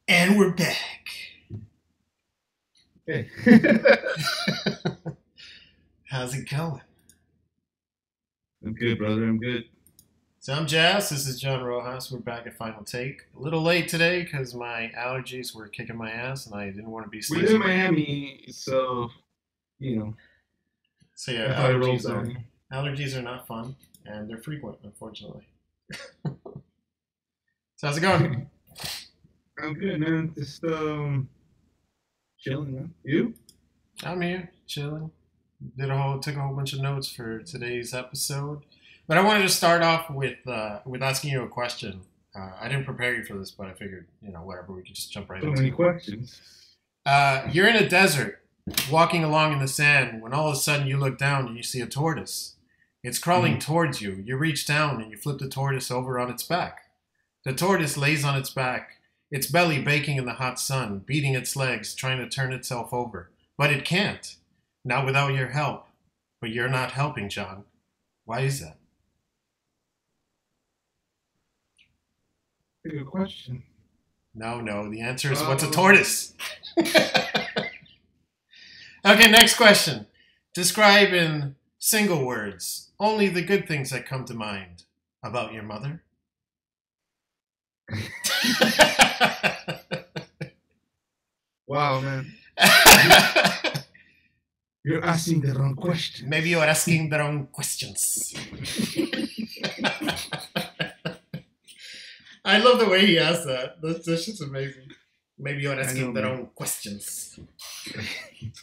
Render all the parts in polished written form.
And we're back. Hey. How's it going? I'm good, brother. I'm good. So I'm Jas. This is John Rojas. We're back at Final Take. A little late today because my allergies were kicking my ass and I didn't want to be We live in sneezing. Miami, so So yeah, that's how it rolls down. allergies are not fun and they're frequent, unfortunately. So how's it going? I'm good, man. Just chilling, man. You? I'm here chilling. Took a whole bunch of notes for today's episode. But I wanted to start off with asking you a question. I didn't prepare you for this, but I figured, whatever, we could just jump right So into many it. questions. You're in a desert, walking along in the sand, when all of a sudden you look down and you see a tortoise. It's crawling towards you. You reach down and you flip the tortoise over on its back. The tortoise lays on its back, its belly baking in the hot sun, beating its legs, trying to turn itself over. But it can't. Not without your help. But you're not helping, John. Why is that? Good question. No. The answer is what's a tortoise? Okay, next question. Describe in single words only the good things that come to mind about your mother. Wow, man. You're asking the wrong question. Maybe you're asking the wrong questions. I love the way he asked that. That's just amazing. Maybe you're asking the wrong questions.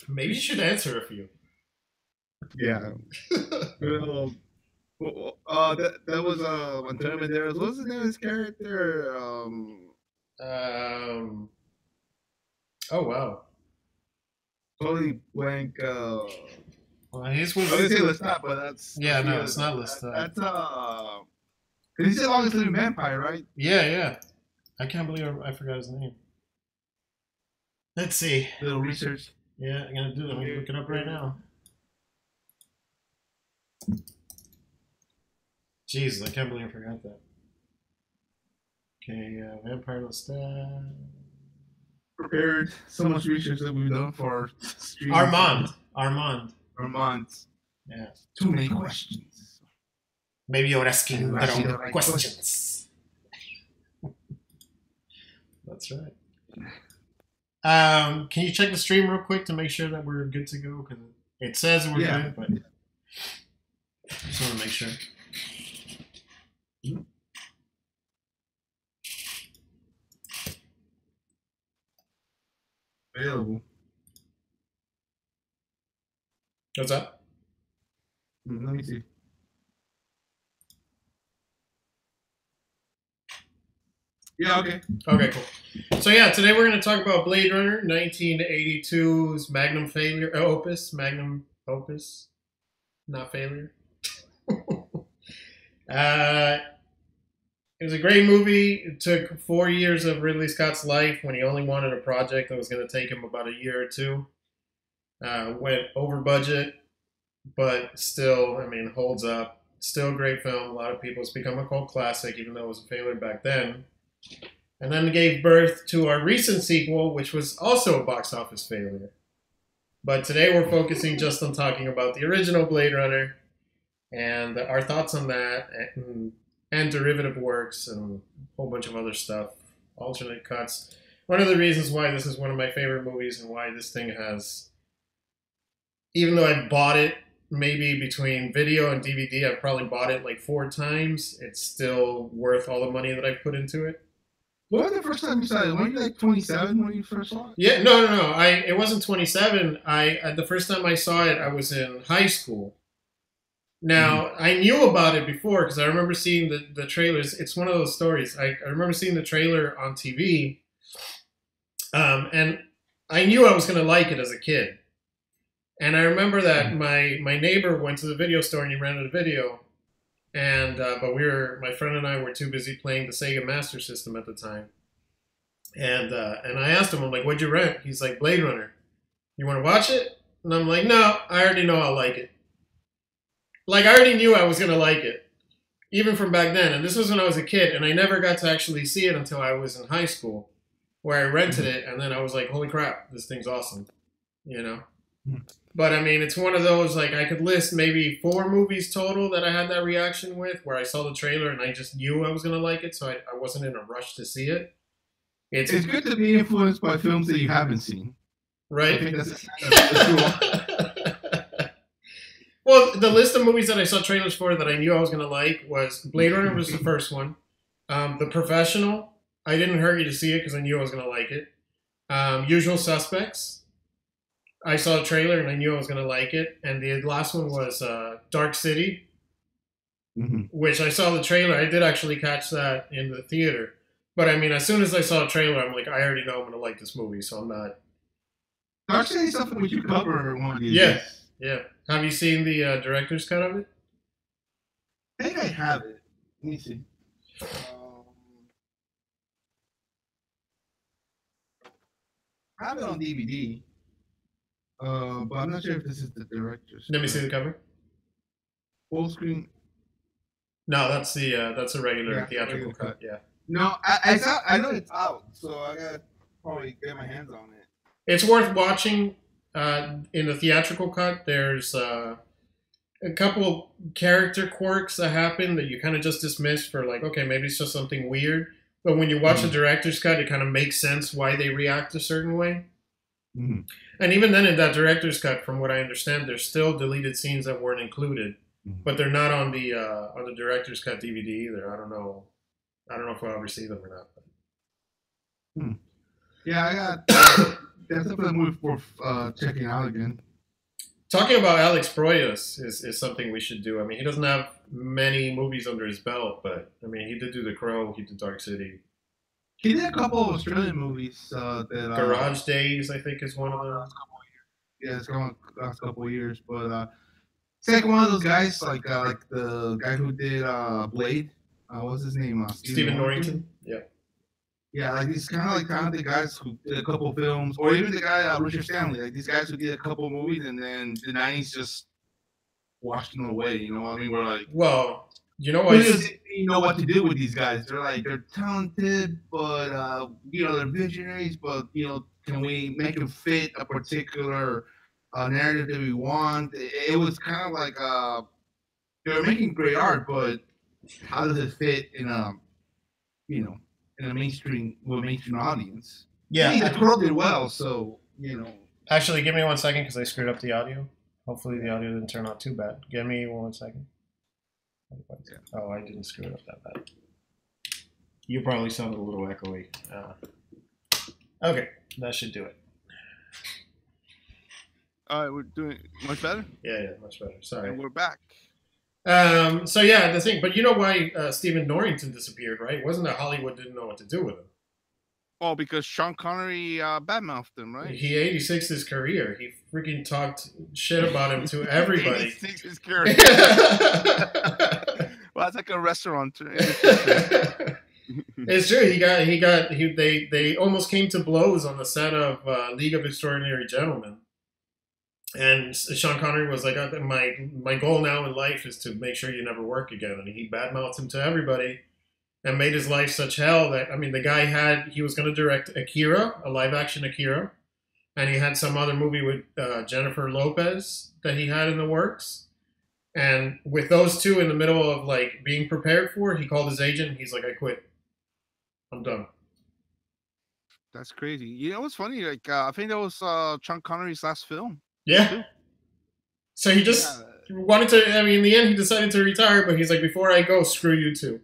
Maybe you should answer a few. Yeah. Well, that was one term in there. What's the name of his character? Oh wow. Totally blank. Well, his was. I was gonna say Lestat, but that's no, it's not Lestat. That's he's the longest living vampire, right? Yeah. I can't believe I forgot his name. Let's see. Little research. Yeah, I'm gonna do that. I'm gonna look it up right now. Jesus, I can't believe I forgot that. Okay, Vampire Lestat. Prepared so much research that we've done for streams. Armand. Yeah. Too many questions. Maybe you're asking the wrong questions. That's right. Can you check the stream real quick to make sure that we're good to go? Because it says we're good, but I just want to make sure. Available. What's up? Let me see. Yeah, okay. Okay, cool. So yeah, today we're going to talk about Blade Runner, 1982's magnum opus, not failure. It was a great movie. It took 4 years of Ridley Scott's life when he only wanted a project that was going to take him about a year or two. Went over budget, but still, holds up. Still a great film. A lot of people. It's become a cult classic, even though it was a failure back then. And then gave birth to our recent sequel, which was also a box office failure. But today we're focusing just on talking about the original Blade Runner and our thoughts on that and derivative works and a whole bunch of other stuff, alternate cuts. One of the reasons why this is one of my favorite movies and why this thing has, even though I bought it maybe between video and DVD, I've probably bought it like 4 times, it's still worth all the money that I put into it. What was the first time you saw it? Weren't you like 27 when you first saw it? Yeah, no. It wasn't 27. The first time I saw it, I was in high school. Now, I knew about it before because I remember seeing the trailers. It's one of those stories. I remember seeing the trailer on TV, and I knew I was going to like it as a kid. And I remember that my neighbor went to the video store and he rented a video. And but my friend and I were too busy playing the Sega Master System at the time. And I asked him, I'm like, what'd you rent? He's like, Blade Runner. You want to watch it? And I'm like, no, I already know I'll like it. Like, I already knew I was going to like it, even from back then. And this was when I was a kid, and I never got to actually see it until I was in high school. where I rented Mhm. it, and then I was like, holy crap, this thing's awesome, you know. Mhm. But I mean, it's one of those like I could list maybe 4 movies total that I had that reaction with, where I saw the trailer and I just knew I was gonna like it, so I wasn't in a rush to see it. It's It's good to be influenced by films that you haven't seen. I right. think that's a sign of a true Well, the list of movies that I saw trailers for that I knew I was gonna like was Blade Runner was the artist. first one. The Professional, I didn't hurry to see it because I knew I was gonna like it. Usual Suspects, I saw a trailer and I knew I was gonna like it. And the last one was Dark City, Mhm. which I saw the trailer. I did actually catch that in the theater. But I mean, as soon as I saw a trailer, I'm like, I already know I'm gonna like this movie, so I'm not. Dark City is something we should cover one of these Yeah, days. yeah. Have you seen the director's cut of it? I think I have it. Let me see. Um, I have it on DVD, but I'm not sure if this is the director's Let me see cut. the cover. Full screen. No, that's a regular Yeah, it's a theatrical regular cut. cut. Yeah, No, I know it's out, so I gotta probably get my hands on it. it's worth watching. In the theatrical cut, there's a couple character quirks that happen that you kind of just dismiss for like, okay, maybe it's just something weird. But when you watch the Mm-hmm. director's cut, it kind of makes sense why they react a certain way. Mm-hmm. And even then, in that director's cut, from what I understand, there's still deleted scenes that weren't included, Mm-hmm. but they're not on the director's cut DVD either. I don't know. I don't know if I'll ever see them or not. Hmm. Yeah, I got. That's definitely a movie for checking out again. Talking about Alex Proyas is something we should do. I mean, he doesn't have many movies under his belt, but I mean, he did do The Crow, he did Dark City, He did a couple of Australian movies that Garage Days, I think, is one of them. yeah, it's gone last couple of years, but it's like one of those guys like the guy who did Blade. What's his name? Stephen Stephen Norrington. Norrington, yeah. Yeah, like these kind of like talented guys who did a couple films, or even the guy Richard Stanley. Like these guys who did a couple movies, and then the '90s just washed them away. You know what I mean? We're like, Well, you know why? studios didn't even know what to do with these guys. They're talented, but they're visionaries. But can we make them fit a particular narrative that we want? It was kind of like they were making great art, but how does it fit in a you know in a mainstream audience? I mean, the Yeah. Crow did well, so Actually, give me 1 second because I screwed up the audio. Hopefully, the audio didn't turn out too bad. Give me 1 second. Oh, I didn't screw it up that bad. You probably sounded a little echoey. Okay, that should do it. All right, we're doing much better. Yeah, much better. Sorry. And we're back. So yeah, the thing, but you know why Stephen Norrington disappeared, right? It wasn't that Hollywood didn't know what to do with him. Oh, because Sean Connery badmouthed him, right? He 86'd his career. He freaking talked shit about him to everybody. 86 his career. Well, that's like a restaurant. It's true. They almost came to blows on the set of League of Extraordinary Gentlemen. And Sean Connery was like, my goal now in life is to make sure you never work again. And he badmouthed him to everybody and made his life such hell that, I mean, the guy he was going to direct Akira, a live action Akira. And he had some other movie with Jennifer Lopez that he had in the works. And with those two in the middle of like being prepared for, he called his agent. And he's like, I quit. I'm done. That's crazy. You know what's funny? Like, I think that was Sean Connery's last film. Yeah. Too. So he just wanted to. I mean, in the end, he decided to retire. But he's like, before I go, screw you too.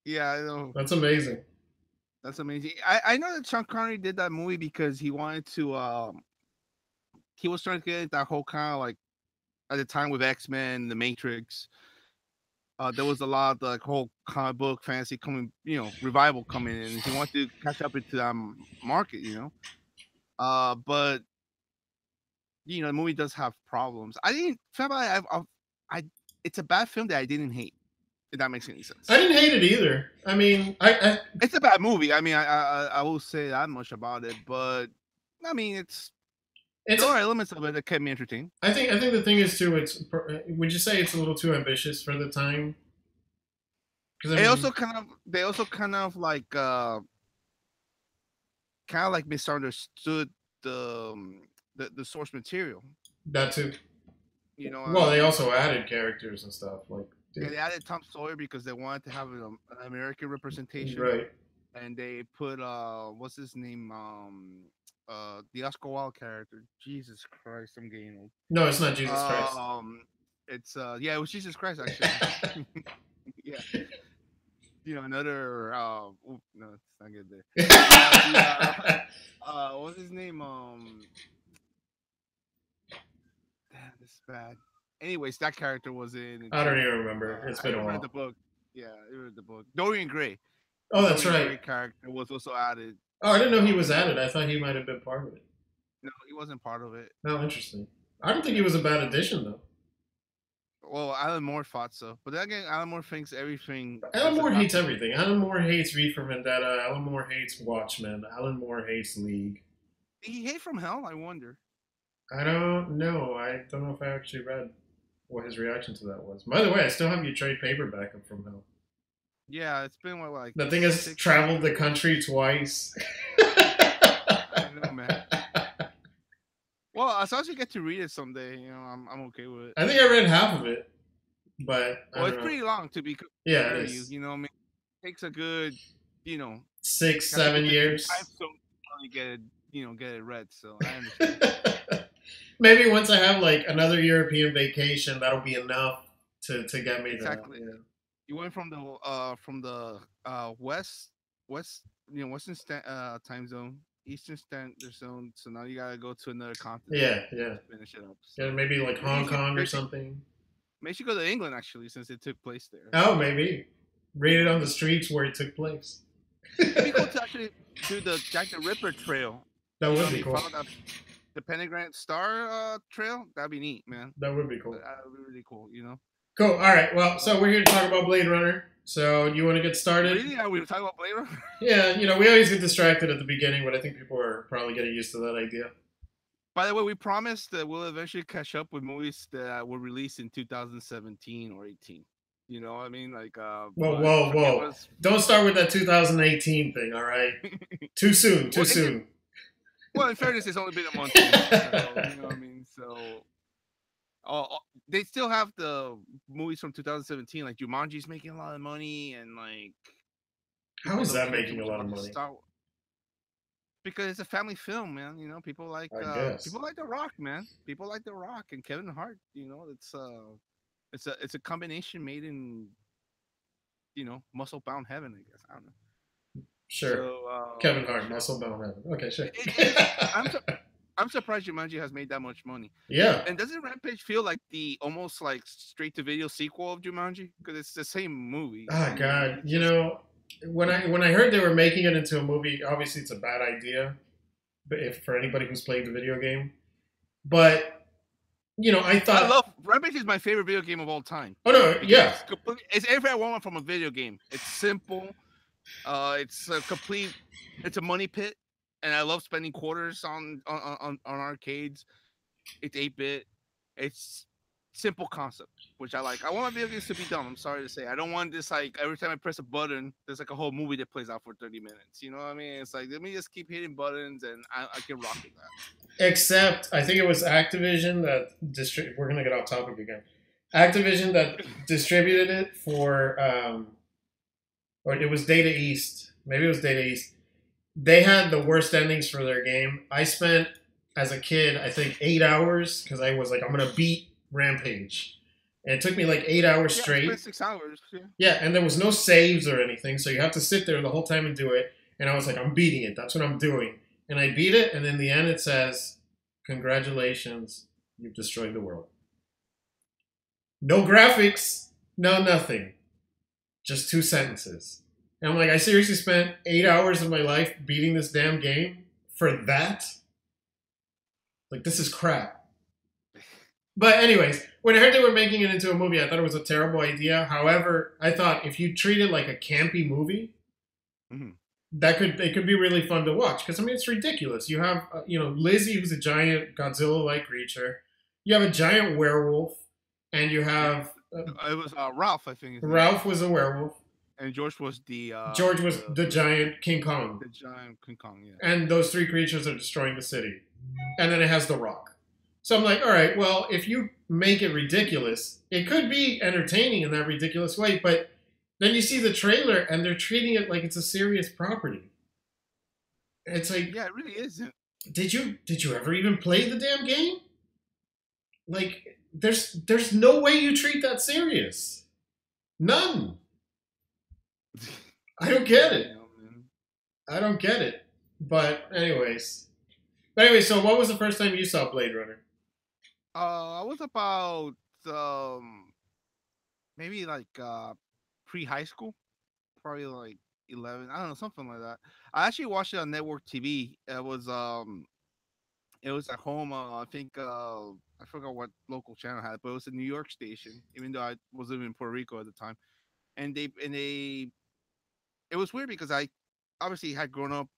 Yeah, I know. That's amazing. That's amazing. I know that Sean Connery did that movie because he wanted to. He was trying to get that whole kind of like at the time with X-Men, The Matrix. There was a lot of the whole comic book fantasy coming, revival coming in, and he wanted to catch up into that market, but the movie does have problems. I didn't. It's a bad film that I didn't hate. If that makes any sense. I didn't hate it either. I mean, it's a bad movie. I mean, I will say that much about it, but I mean, there are elements of it that kept me entertained. I think the thing is too. Would you say it's a little too ambitious for the time? Because they also kind of like kind of like misunderstood the, the source material. That too. You know what I Well, they mean? also added characters and stuff like, Yeah, dude, they added Tom Sawyer because they wanted to have an American representation, right? and they put what's his name, the Oscar Wilde character. Jesus Christ, I'm getting old. No, it's not Jesus Christ. It's yeah, it was Jesus Christ actually. Yeah, another no, it's not good there. What's his name? Damn, this is bad. Anyways, that character was in it I don't too. even remember. It's I been a read the while. book. Yeah, I read the book. Dorian Gray. Oh, The that's Dorian right. Gray character was also added. Oh, I didn't know he was You know, added. I thought he might have been part of it. no, he wasn't part of it. Oh, interesting. I don't think he Yeah. was a bad addition though. Well, Alan Moore thought so, but then again, Alan Moore thinks everything Alan that's Moore hates adapted. everything. Alan Moore hates V for Vendetta. Alan Moore hates Watchmen. Alan Moore hates League. He hate from hell. I wonder. I don't know. I don't know if I actually read what his reaction to that was. By the way, I still have your trade paperback of From Hell. Yeah, it's been what, like The thing has 6 years. traveled the country twice. I know, man. Well, as long as you get to read it someday, I'm okay with it. I think I read half of it, but I Well, don't it's know. pretty long to be Yeah, fair it to you. is. You know, what I mean, it takes a good, you know, Six, you have to seven put the time years. so you get it, get it read. So I understand. Maybe once I have like another European vacation, that'll be enough to get me to. Exactly. You went from the west western time zone, eastern standard zone. So now you gotta go to another continent Yeah, yeah, to finish it up. yeah. So Maybe like maybe you Hong should Kong or maybe, something. maybe you should go to England actually, since it took place there. Oh, maybe read You it know what on I the mean? streets where it took place. It'd be cool to That actually do the Jack the Ripper trail. You know would what I be mean? cool. Follow the Pentagram Star trail. That'd be neat, man. That would be cool. That would be really cool. Cool. All right. Well, Uh, so we're here to talk about Blade Runner. So you want to get started? really? Are we talking about Blade Runner? Yeah. We always get distracted at the beginning, but I think people are probably getting used to that idea. By the way, we promised that we'll eventually catch up with movies that were released in 2017 or 18. You know what I mean? Like, Whoa, but whoa, forgive whoa! us. Don't start with that 2018 thing. All right. Too soon. Too well, soon. well, in fairness, it's only been a month since, so you know what I mean. So, they still have the movies from 2017, like Jumanji's making a lot of money, and like How people is don't that care too making a much lot of about the money? Star Wars because it's a family film, man. I guess. People like The Rock, man. People like The Rock and Kevin Hart. It's a combination made in muscle bound heaven. I guess I don't know. Sure. So Kevin Hart, muscle bound heaven. Okay, sure. it's I'm surprised Jumanji has made that much money. Yeah. And doesn't Rampage feel like the almost like straight to video sequel of Jumanji? Because it's the same movie. Oh You know, God. it's just When I heard they were making it into a movie, obviously it's a bad idea, but if for anybody who's played the video game, but I I thought, love Rampage is my favorite video game of all time. oh no, Because yeah, it's everything I want from a video game. It's simple. It's a complete. It's a money pit, and I love spending quarters on arcades. It's 8-bit. It's simple concept, which I like. I want my video games to be dumb. I'm sorry to say, I don't want this like every time I press a button, there's like a whole movie that plays out for 30 minutes. You know what I mean? It's like let me just keep hitting buttons, and I can rock with that. except I think it was Activision that we're gonna get off topic again. Activision that distributed it for, or it was Data East. Maybe it was Data East. They had the worst endings for their game. I spent as a kid, I think 8 hours because I was like, I'm gonna beat Rampage, and it took me like 8 hours Yeah, I straight. spent 6 hours. Yeah. Yeah, and there was no saves or anything, so you have to sit there the whole time and do it. And I was like, I'm beating it. That's what I'm doing. And I beat it, and in the end, it says, "Congratulations, you've destroyed the world." No graphics, no nothing, just two sentences. And I'm like, I seriously spent 8 hours of my life beating this damn game for that? Like, this is crap. But anyways, when I heard they were making it into a movie, I thought it was a terrible idea. However, I thought if you treat it like a campy movie, Mm-hmm. it could be really fun to watch. Because I mean, it's ridiculous. You have Lizzie, who's a giant Godzilla-like creature. You have a giant werewolf, and you have It was Ralph, I think. Ralph was a werewolf. And George was the George was the giant King Kong, giant King Kong. Yeah. and those three creatures are destroying the city. And then it has The Rock. So I'm like, all right, well, if you make it ridiculous, it could be entertaining in that ridiculous way, but then you see the trailer and they're treating it like it's a serious property. It's like, Yeah, it really isn't. Did you ever even play the damn game? Like, there's no way you treat that serious. None. I don't get it. I don't get it. But anyway, so what was the first time you saw Blade Runner? I was about maybe like pre-high school, probably like 11. I don't know, something like that. I actually watched it on network TV. It was at home. I think I forgot what local channel had it, but it was a New York station. Even though I was living in Puerto Rico at the time, and it was weird because I obviously had grown up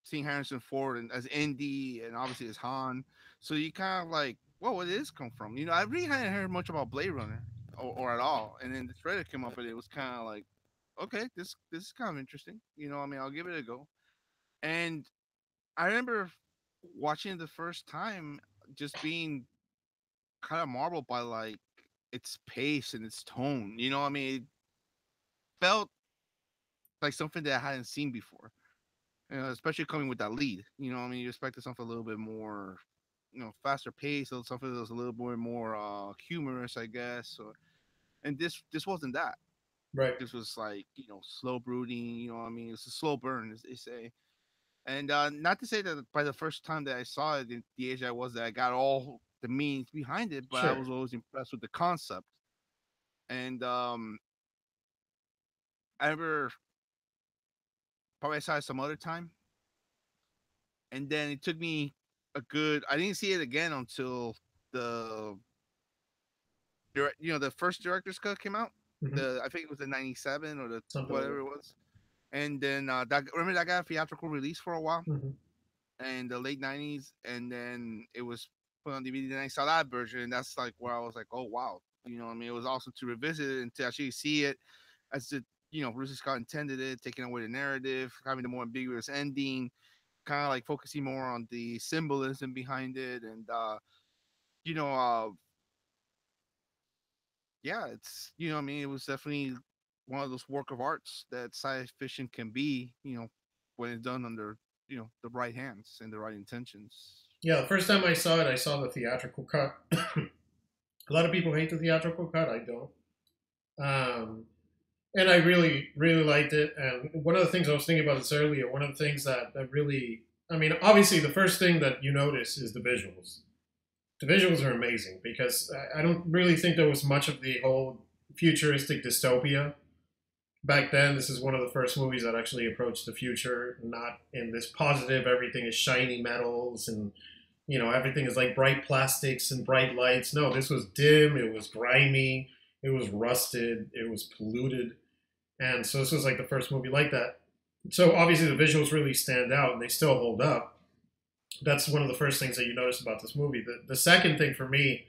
seeing Harrison Ford and as Indy and obviously as Han. So you kind of like, well, where did this come from? You know, I really hadn't heard much about Blade Runner or at all. And then the trailer came up and it was kind of like, okay, this is kind of interesting. You know, I mean, I'll give it a go. And I remember watching it the first time, just being kind of marveled by like its pace and its tone. You know, I mean, it felt like something that I hadn't seen before. You know, especially coming with that lead. You know, I mean, you expected something a little bit more, you know, faster pace, or something that was a little bit more humorous, I guess. And this wasn't that. Right. This was like, you know, slow brooding. You know, what I mean, it's a slow burn, as they say. And not to say that by the first time that I saw it, in the age I was, that I got all the meanings behind it, but I Sure. was always impressed with the concept. And I ever probably saw it some other time, and then it took me a good. I didn't see it again until the the first director's cut came out. Mm-hmm. The I think it was the '97 or the Something like whatever it was, and then remember that got a theatrical release for a while that. Mm-hmm. in the late '90s, and then it was put on DVD. And I saw that version, and that's like where I was like, oh wow, you know, what I mean, it was awesome to revisit it and to actually see it as the Ridley Scott intended it, taking away the narrative, having the more ambiguous ending, kind of like focusing more on the symbolism behind it, and you know, yeah, it's I mean, it was definitely one of those work of arts that science fiction can be, when it's done under the right hands and the right intentions. Yeah, the first time I saw it, I saw the theatrical cut. A lot of people hate the theatrical cut. I don't. And I really, really liked it. And one of the things I was thinking about this earlier, one of the things that really, I mean, obviously the first thing that you notice is the visuals. The visuals are amazing because I don't really think there was much of the whole futuristic dystopia back then. This is one of the first movies that actually approached the future, not in this positive, everything is shiny metals and everything is like bright plastics and bright lights. No, this was dim, it was grimy, it was rusted, it was polluted. And so this was like the first movie like that. So obviously the visuals really stand out and they still hold up. That's one of the first things that you notice about this movie. The second thing for me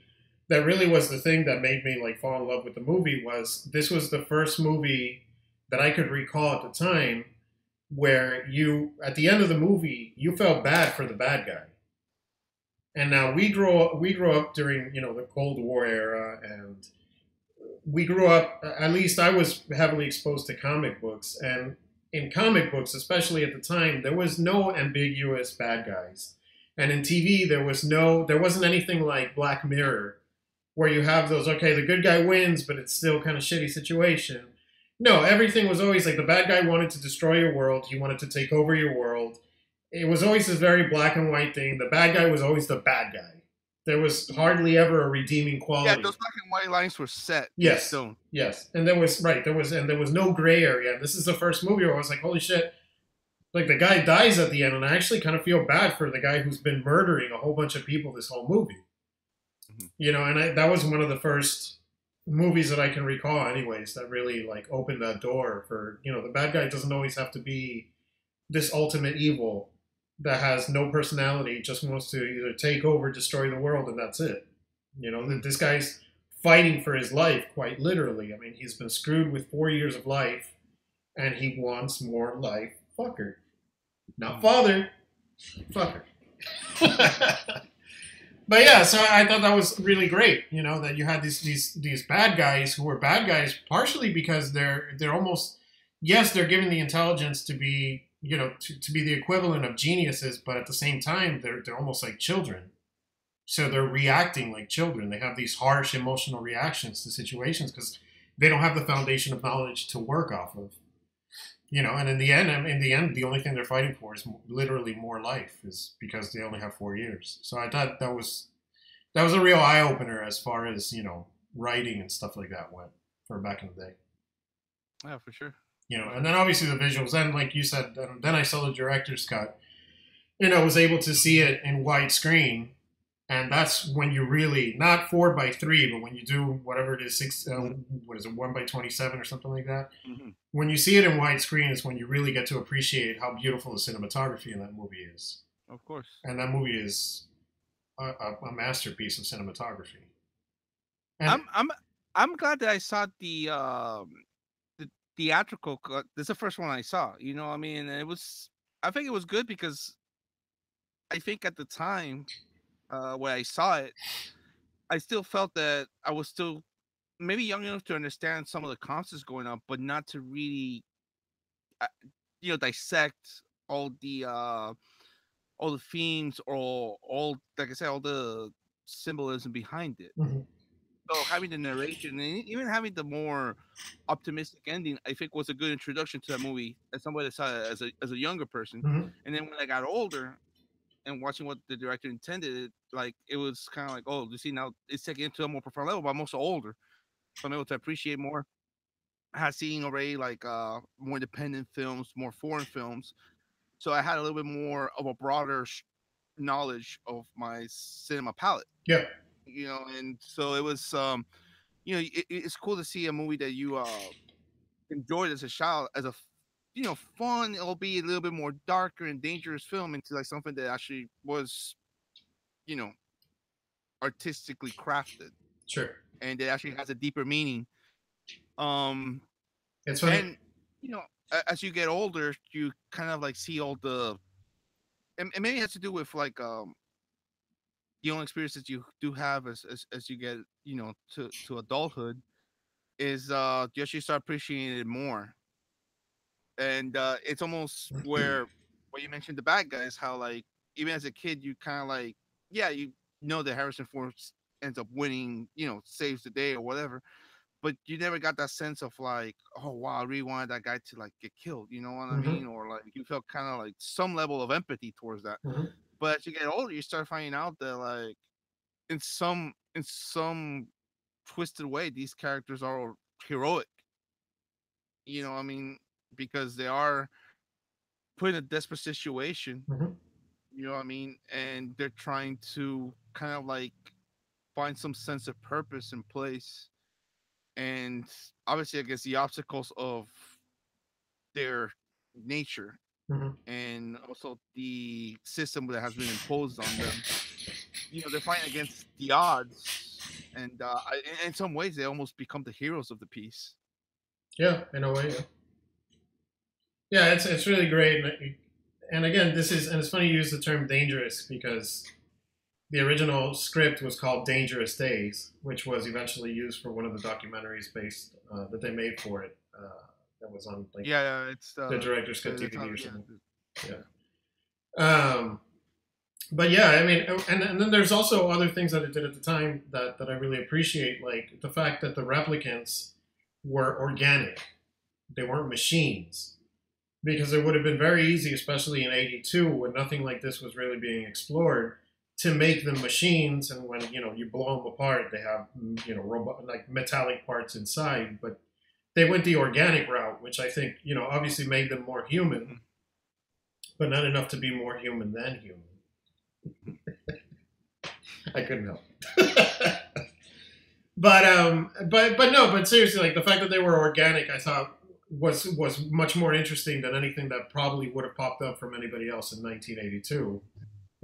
that really was the thing that made me like fall in love with the movie was this was the first movie that I could recall at the time where you, at the end of the movie, you felt bad for the bad guy. And now we grew up during the Cold War era, and we grew up. At least I was heavily exposed to comic books, and in comic books, especially at the time, there was no ambiguous bad guys, and in TV there wasn't anything like Black Mirror, where you have those the good guy wins, but it's still kind of shitty situation. No, everything was always like the bad guy wanted to destroy your world, he wanted to take over your world. It was always this very black and white thing. The bad guy was always the bad guy. There was hardly ever a redeeming quality. Yeah, those black and white lines were set. Yes, yes, and there was no gray area. This is the first movie where I was like, holy shit! Like the guy dies at the end, and I actually kind of feel bad for the guy who's been murdering a whole bunch of people this whole movie. Mm-hmm. And that was one of the first movies that I can recall, anyways, that really like opened that door for the bad guy doesn't always have to be this ultimate evil that has no personality, just wants to either take over, destroy the world, and that's it. This guy's fighting for his life, quite literally. I mean, he's been screwed with 4 years of life, and he wants more life. Fucker, not father. Fucker. But yeah, so I thought that was really great. You know, that you had these bad guys who were bad guys partially because they're almost, yes, they're given the intelligence to be, you know, to be the equivalent of geniuses, but at the same time they're almost like children. So they're reacting like children. They have these harsh emotional reactions to situations because they don't have the foundation of knowledge to work off of. You know, and in the end, the only thing they're fighting for is literally more life, is because they only have 4 years. So I thought that was a real eye opener as far as, you know, writing and stuff like that went for back in the day. Yeah, for sure. You know, and then obviously the visuals. Then, like you said, then I saw the director's cut. You know, was able to see it in widescreen, and that's when you really, not 4:3, but when you do whatever it is, what is it, 1:27 or something like that. Mm-hmm. When you see it in widescreen is when you really get to appreciate how beautiful the cinematography in that movie is. Of course. And that movie is a masterpiece of cinematography. And I'm glad that I saw the theatrical cut. This is the first one I saw. You know, I mean, I think it was good because I think at the time when I saw it, I still felt that I was still maybe young enough to understand some of the concepts going on, but not to really, uh, dissect all the uh, all the themes or all, like I said, all the symbolism behind it. mhm, So having the narration and even having the more optimistic ending, I think was a good introduction to that movie as somebody that saw it as a younger person. mhm, And then when I got older and watching what the director intended, like it was kind of like, oh, you see, now it's taken it to a more profound level. But I'm also older, so I'm able to appreciate more. I had seen already like more independent films, more foreign films, so I had a little bit more of a broader knowledge of my cinema palette. yeah, You know, and so it was it's cool to see a movie that you enjoyed as a child as a fun, albeit a little bit more darker and dangerous film into like something that actually was you know artistically crafted sure. and it actually has a deeper meaning. Um, It's funny. and you know, as you get older, you kind of like see all the and maybe it has to do with like the only experiences you do have as you get to adulthood is you actually start appreciating it more. And it's almost where you mentioned the bad guys, how like even as a kid you kind of like, yeah, you know that Harrison Ford ends up winning, saves the day or whatever, but you never got that sense of like, oh wow, I really wanted that guy to like get killed, you know what I Hmm. mean? Or like you felt kind of like some level of empathy towards that. Hmm. But as you get older, you start finding out that like in some twisted way, these characters are heroic. You know, I mean, because they are put in a desperate situation. Hmm. You know what I mean? And they're trying to kind of like find some sense of purpose in place. And obviously, I guess the obstacles of their nature Hmm. and also the system that has been imposed on them. You know, they're fighting against the odds, and in some ways, they almost become the heroes of the piece. Yeah, in a way. Yeah, yeah, it's really great. And again, and it's funny you use the term dangerous because the original script was called Dangerous Days, which was eventually used for one of the documentaries based that they made for it. That was on like Yeah, yeah, it's the director's cut the DVD time, or yeah, something. yeah. Yeah. But yeah, I mean, and then there's also other things that it did at the time that I really appreciate, like the fact that the replicants were organic; they weren't machines. Because it would have been very easy, especially in '82, when nothing like this was really being explored, to make them machines. And when you blow them apart, they have robot like metallic parts inside. But they went the organic route, which I think obviously made them more human, but not enough to be more human than human. I couldn't help. But seriously, like the fact that they were organic, I thought was much more interesting than anything that probably would have popped up from anybody else in 1982,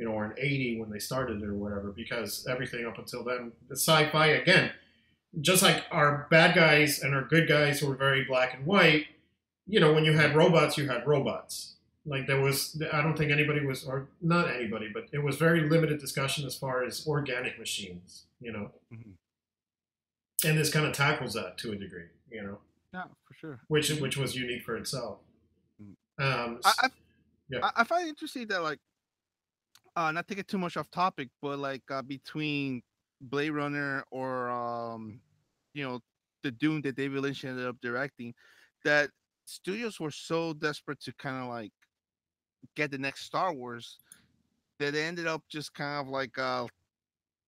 or in '80 when they started it or whatever. Because everything up until then, the sci-fi again, just like our bad guys and our good guys were very black and white. When you had robots, you had robots. Like there was, I don't think anybody was, or not anybody, but it was very limited discussion as far as organic machines. Mm-hmm. And this kind of tackles that to a degree. Yeah, for sure. Which was unique for itself. Mhm. Um, I, I yeah. I find it interesting that like not to get too much off topic, but like between Blade Runner or you know the Dune that David Lynch ended up directing, that studios were so desperate to kind of like get the next Star Wars that they ended up just kind of like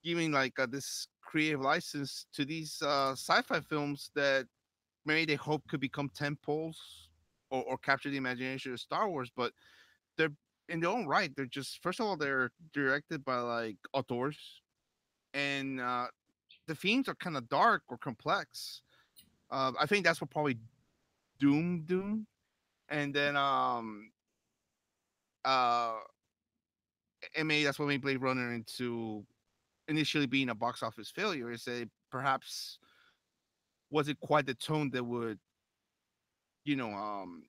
giving like this creative license to these sci-fi films that maybe they hope could become tent poles or capture the imagination of Star Wars, but they're in their own right. They're just first of all they're directed by like auteurs, and the themes are kind of dark or complex. I think that's what probably Doom, and then uh, and maybe that's what made Blade Runner into initially being a box office failure. Is that perhaps wasn't quite the tone that would you know um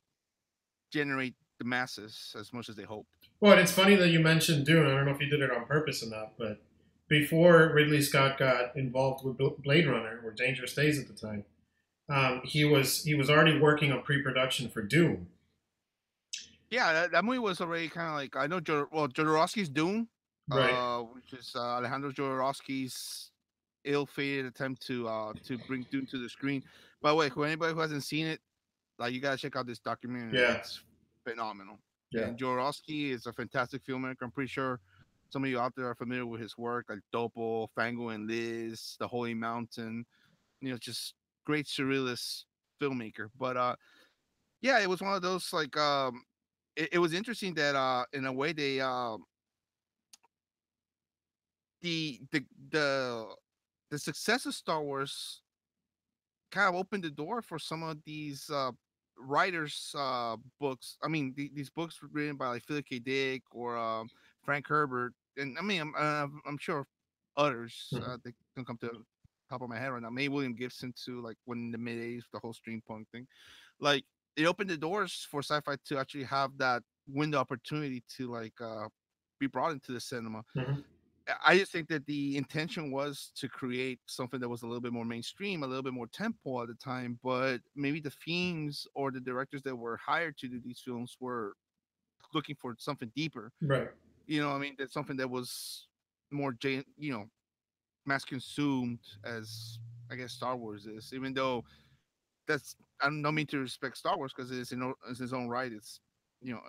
generate the masses as much as they hoped. Well, it's funny that you mentioned Dune. I don't know if you did it on purpose or not, but before Ridley Scott got involved with Blade Runner or Dangerous Days at the time, he was already working on pre-production for Dune. Yeah, that movie was already kind of like I know Jodorowsky's Dune, Right. which is Alejandro Jodorowsky's ill-fated attempt to bring Dune to the screen. By the way, for anybody who hasn't seen it, like you gotta check out this documentary. Yeah. It's phenomenal. Yeah. And Jodorowsky is a fantastic filmmaker. I'm pretty sure some of you out there are familiar with his work, like Dopo, Fango and Liz, The Holy Mountain. Just great surrealist filmmaker. But yeah, it was one of those like it was interesting that in a way they the the the the success of Star Wars kind of opened the door for some of these writers books. I mean these books were written by like Philip K. Dick or Frank Herbert, and I mean I'm sure others Mhm. that can come to the top of my head right now. Maybe William Gibson too, like when in the mid '80s, the whole steampunk thing. Like it opened the doors for sci-fi to actually have that window opportunity to like be brought into the cinema. Mhm. I just think that the intention was to create something that was a little bit more mainstream, a little bit more tempo at the time, but maybe the themes or the directors that were hired to do these films were looking for something deeper. Right. I mean, that's something that was more, mass consumed as I guess Star Wars is, even though that's I don't mean to respect Star Wars because it's its own right. You know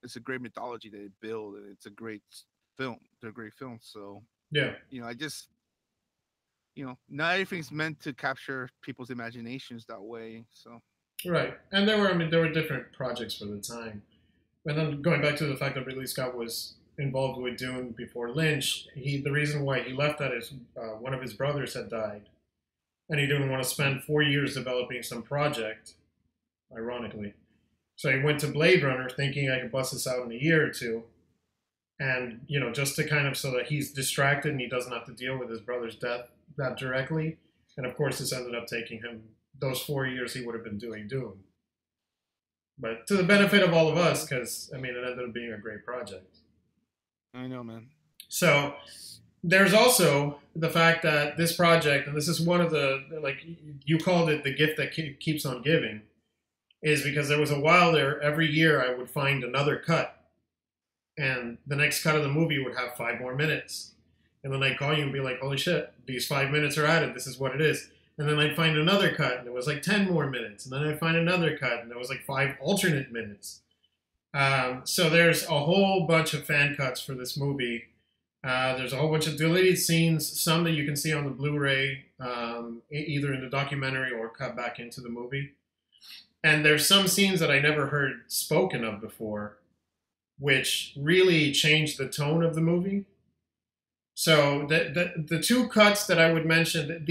it's a great mythology that it built, and it's a great film. They're great films. So Yeah. I just not everything's meant to capture people's imaginations that way. So Right. And there were different projects for the time. And then going back to the fact that Ridley Scott was involved with Dune before Lynch, the reason why he left that is one of his brothers had died, and he didn't want to spend 4 years developing some project. Ironically, so he went to Blade Runner thinking I could bust this out in a year or two, and just to kind of so that he's distracted and he doesn't have to deal with his brother's death that directly. And of course, this ended up taking him those 4 years he would have been doing Dune, but to the benefit of all of us, because I mean, it ended up being a great project. I know, man. So there's also the fact that this project, and this is one of the, like you called it, the gift that keeps on giving, is because there was a while there, every year I would find another cut, and the next cut of the movie would have 5 more minutes. And then I'd call you and be like, holy shit, these 5 minutes are added. This is what it is. And then I'd find another cut, and it was like 10 more minutes. And then I'd find another cut, and there was like 5 alternate minutes. So there's a whole bunch of fan cuts for this movie. There's a whole bunch of deleted scenes, some that you can see on the Blu-ray, either in the documentary or cut back into the movie. And there's some scenes that I never heard spoken of before, which really changed the tone of the movie. So the two cuts that I would mention,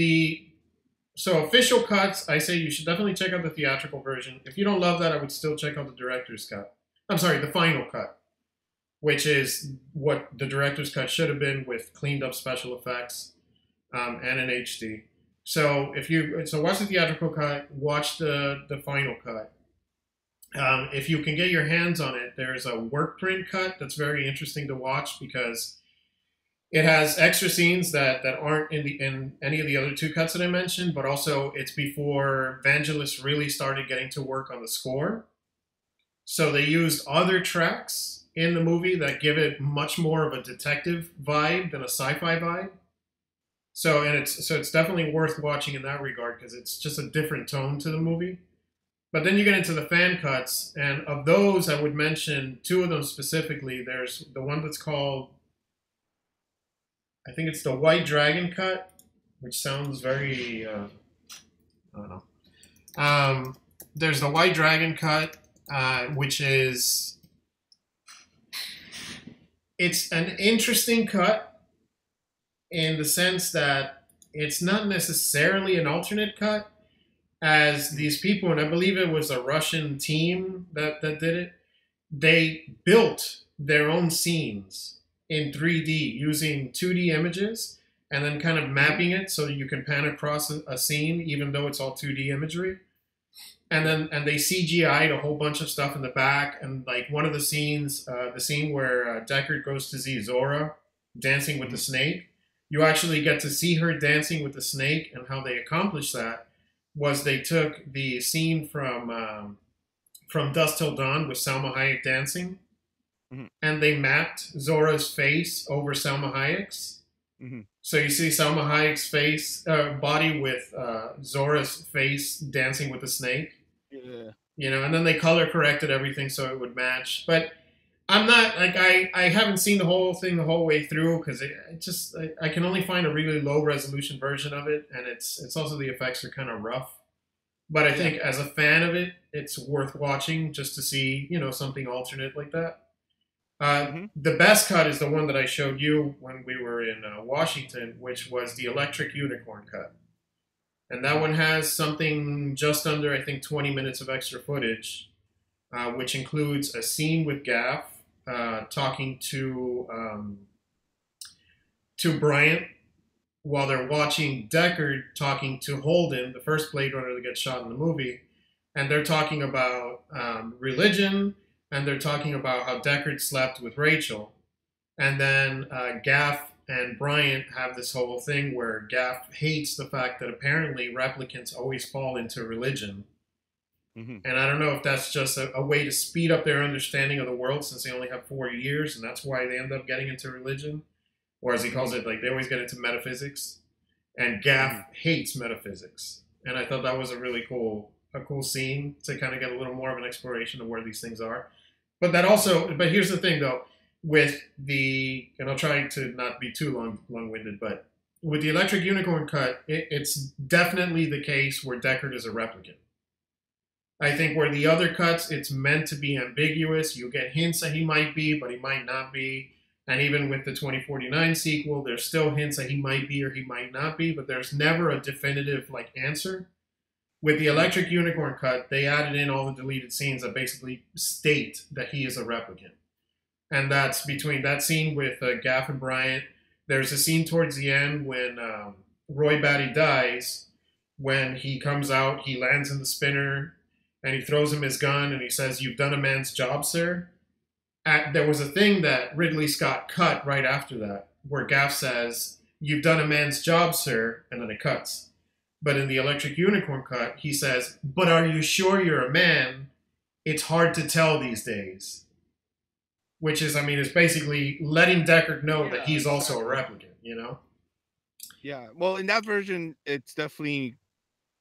official cuts, I say you should definitely check out the theatrical version. If you don't love that, I would still check out the director's cut. I'm sorry, the final cut, which is what the director's cut should have been with cleaned up special effects and an HD. So if you watch the theatrical cut, watch the final cut. If you can get your hands on it, there's a work print cut that's very interesting to watch because it has extra scenes that aren't in any of the other two cuts that I mentioned, but also it's before Vangelis really started getting to work on the score. So they used other tracks in the movie that give it much more of a detective vibe than a sci-fi vibe. So it's definitely worth watching in that regard because it's just a different tone to the movie. But then you get into the fan cuts, and of those, I would mention two of them specifically. There's the one that's called, I think it's the White Dragon cut, which sounds very, I don't know. There's the White Dragon cut, which is, it's an interesting cut in the sense that it's not necessarily an alternate cut, as these people, and I believe it was a Russian team that did it, they built their own scenes in 3D using 2D images and then kind of mapping it so that you can pan across a scene even though it's all 2D imagery. And they CGI'd a whole bunch of stuff in the back. And like one of the scenes, the scene where Deckard goes to see Zora dancing with the snake, you actually get to see her dancing with the snake. And how they accomplished that was they took the scene from Dusk Till Dawn with Salma Hayek dancing, and they mapped Zora's face over Salma Hayek's. So you see Salma Hayek's face, body with Zora's face dancing with the snake. Yeah. You know, and then they color corrected everything so it would match. But I'm not like I haven't seen the whole thing the whole way through because it just I can only find a really low resolution version of it, and it's also the effects are kind of rough. But I think as a fan of it, it's worth watching just to see something alternate like that. The best cut is the one that I showed you when we were in Washington, which was the Electric Unicorn cut. And that one has something just under, I think, 20 minutes of extra footage, which includes a scene with Gaff talking to Bryant while they're watching Deckard talking to Holden, the first Blade Runner that gets shot in the movie. And they're talking about religion, and they're talking about how Deckard slept with Rachel. And then Gaff and Bryant have this whole thing where Gaff hates the fact that apparently replicants always fall into religion. And I don't know if that's just a way to speed up their understanding of the world since they only have 4 years, and that's why they end up getting into religion. Or as he calls it, like they always get into metaphysics. And Gaff hates metaphysics. And I thought that was a cool scene to kind of get a little more of an exploration of where these things are. But here's the thing though, and I'll try to not be too long-winded, but with the Electric Unicorn cut, it's definitely the case where Deckard is a replicant. I think where the other cuts, it's meant to be ambiguous. You get hints that he might be, but he might not be. And even with the 2049 sequel, there's still hints that he might be or he might not be, but there's never a definitive answer. With the Electric Unicorn cut, they added in all the deleted scenes that basically state that he is a replicant. And that's between that scene with Gaff and Bryant. There's a scene towards the end when Roy Batty dies, when he comes out, he lands in the spinner, and he throws him his gun, and he says, "You've done a man's job, sir." There was a thing that Ridley Scott cut right after that, where Gaff says, "You've done a man's job, sir," and then it cuts. But in the Electric Unicorn cut, he says, "But are you sure you're a man? It's hard to tell these days." Which is, is basically letting Deckard know that he's also a replicant, Yeah. Well, in that version, it's definitely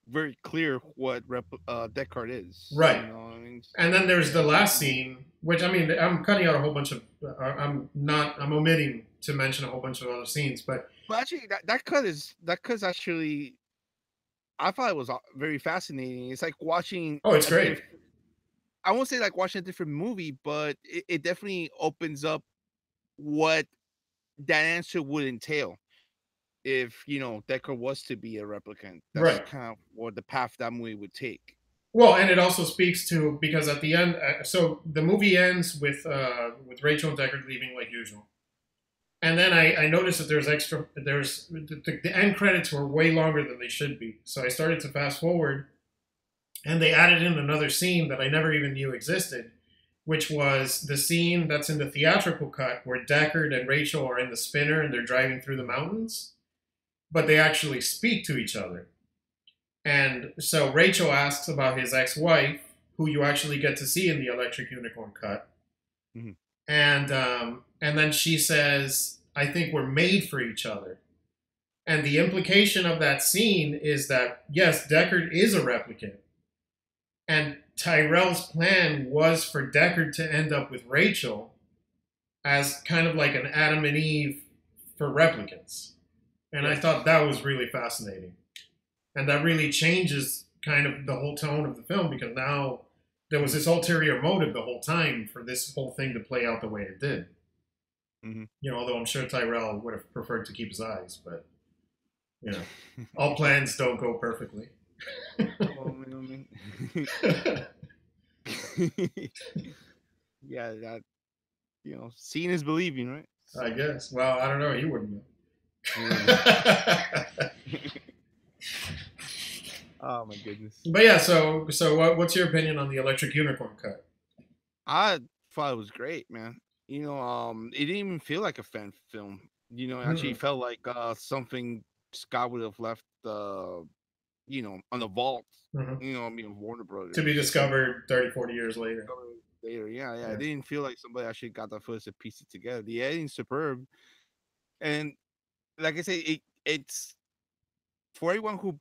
very clear what Deckard is. Right. So, and then there's the last scene, which I'm cutting out a whole bunch of. I'm omitting to mention a whole bunch of other scenes, but actually, that cut's actually, I thought it was very fascinating. It's like watching. Oh, it's great. I won't say like watching a different movie, but it definitely opens up what that answer would entail if Deckard was to be a replicant. That's kind of what the path that movie would take. Well, and it also speaks to, because at the end, so the movie ends with Rachel and Deckard leaving like usual, And then I noticed that the end credits were way longer than they should be. So I started to fast forward, and they added in another scene that I never even knew existed, which was the scene that's in the theatrical cut where Deckard and Rachel are in the spinner and they're driving through the mountains, but they actually speak to each other. And so Rachel asks about his ex-wife, who you actually get to see in the Electric Unicorn cut, Mm-hmm. and then she says, "I think we're made for each other." And the implication of that scene is that yes, Deckard is a replicant, and Tyrell's plan was for Deckard to end up with Rachel as kind of like an Adam and Eve for replicants. And I thought that was really fascinating. And that really changes kind of the whole tone of the film, because now there was this ulterior motive the whole time for this whole thing to play out the way it did. Mm-hmm. You know, although I'm sure Tyrell would have preferred to keep his eyes, but you know, all plans don't go perfectly. Yeah, that, seeing is believing, right? I guess. Well, I don't know. You wouldn't know. Oh my goodness. But yeah, so what's your opinion on the Electric Unicorn cut? I thought it was great, man. It didn't even feel like a fan film. It actually felt like something Scott would have left, on the vault. Warner Brothers, to be discovered 30, 40 years later. Yeah. It didn't feel like somebody actually got that footage to piece it together. The editing's superb, and like I say, it's for anyone who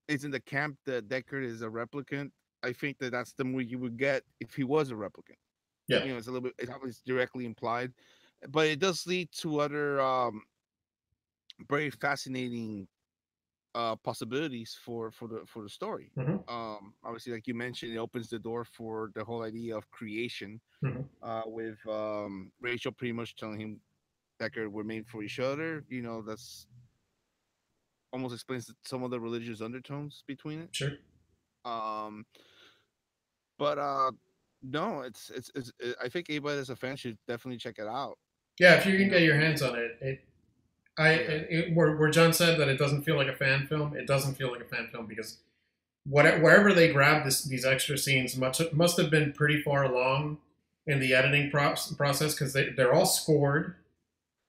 is in the camp that Deckard is a replicant. I think that's the movie you would get if he was a replicant. Yeah. It's a little bit. It's directly implied, but it does lead to other very fascinating possibilities for the story. Mm-hmm. Obviously, like you mentioned, it opens the door for the whole idea of creation, with Rachel pretty much telling him Deckard we're made for each other. That's almost explains some of the religious undertones between it. Sure. But no, it's I think anybody that's a fan should definitely check it out. Yeah, if you can get your hands on it, where John said that it doesn't feel like a fan film, it doesn't feel like a fan film because wherever they grabbed these extra scenes must have been pretty far along in the editing process, because they're all scored.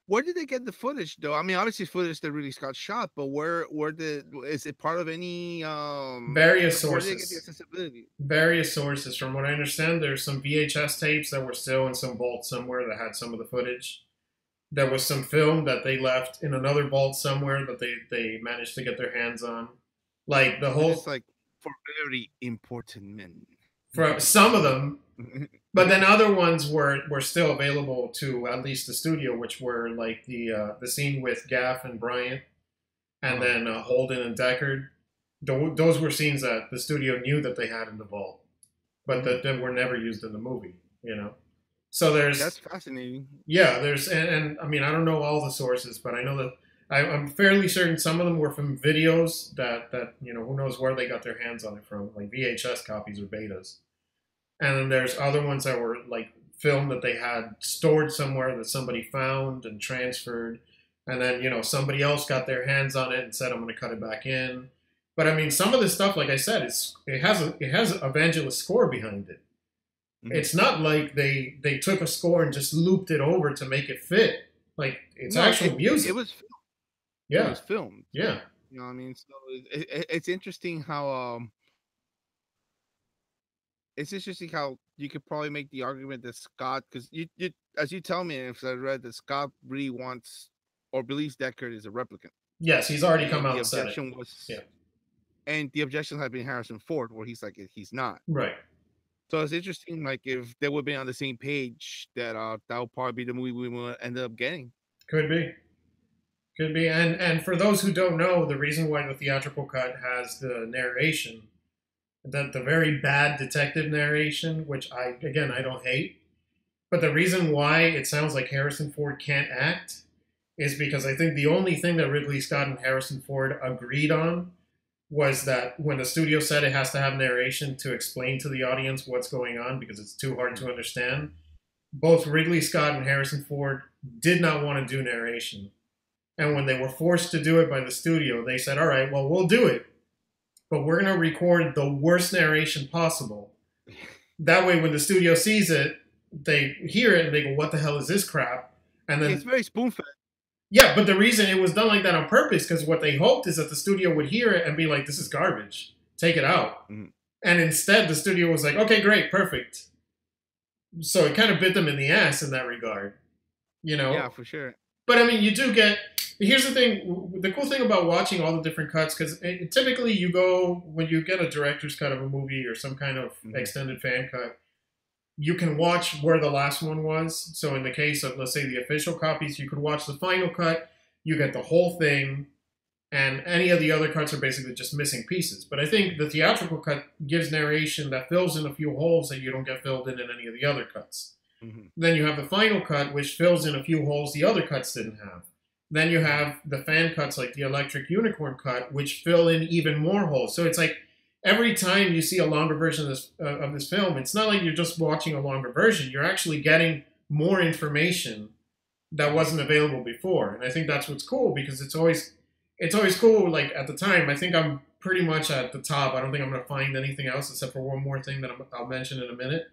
Where did they get the footage, though? I mean, obviously footage that really got shot, but is it part of any various sources? Where did they get the accessibility? Various sources. From what I understand, there's some VHS tapes that were still in some vault somewhere that had some of the footage. There was some film that they left in another vault somewhere that they managed to get their hands on. Like the whole, it's like for very important men. For some of them. But then other ones were still available to at least the studio, which were like the scene with Gaff and Bryant, and then Holden and Deckard. Those were scenes that the studio knew that they had in the vault, but that were never used in the movie. So that's fascinating. Yeah, and I mean, I don't know all the sources, but I know that I'm fairly certain some of them were from videos that who knows where they got their hands on it from, like VHS copies or betas. And then there's other ones that were like film that they had stored somewhere that somebody found and transferred. And then, somebody else got their hands on it and said, I'm going to cut it back in. But I mean, some of this stuff, like I said, it has a Vangelis score behind it. Mm-hmm. It's not like they took a score and just looped it over to make it fit. Like, it's actual music. It was filmed. Yeah. It was filmed. Yeah. You know what I mean? So it's interesting how you could probably make the argument that Scott, because you as you tell me, if I read that Scott really wants or believes Deckard is a replicant. Yes, he's already come out and said it. And the objection had been Harrison Ford, where he's like, he's not. Right. So it's interesting, like if they would be on the same page, that would probably be the movie we would end up getting. Could be. And for those who don't know, the reason why the theatrical cut has the narration, the very bad detective narration, which I don't hate, but the reason why it sounds like Harrison Ford can't act is because I think the only thing that Ridley Scott and Harrison Ford agreed on was that when the studio said it has to have narration to explain to the audience what's going on because it's too hard to understand, both Ridley Scott and Harrison Ford did not want to do narration. And when they were forced to do it by the studio, they said, all right, well, we'll do it, but we're going to record the worst narration possible. That way, when the studio sees it, they hear it and they go, what the hell is this crap? And then it's very spoon-fed. Yeah, but the reason it was done like that on purpose, because what they hoped is that the studio would hear it and be like, this is garbage. Take it out. Mm-hmm. And instead, the studio was like, okay, great, perfect. So it kind of bit them in the ass in that regard. You know? Yeah, for sure. But I mean, you do get. Here's the thing. The cool thing about watching all the different cuts, because typically you go, when you get a director's cut of a movie or some kind of extended fan cut, you can watch where the last one was. So in the case of, let's say, the official copies, you could watch the final cut, you get the whole thing, and any of the other cuts are basically just missing pieces. But I think the theatrical cut gives narration that fills in a few holes that you don't get filled in any of the other cuts. Mm-hmm. Then you have the final cut, which fills in a few holes the other cuts didn't have. Then you have the fan cuts like the Electric Unicorn cut, which fill in even more holes. So it's like, every time you see a longer version of this film, it's not like you're just watching a longer version. You're actually getting more information that wasn't available before. And I think that's what's cool, because it's always cool. Like, at the time, I think I'm pretty much at the top. I don't think I'm going to find anything else except for one more thing that I'll mention in a minute.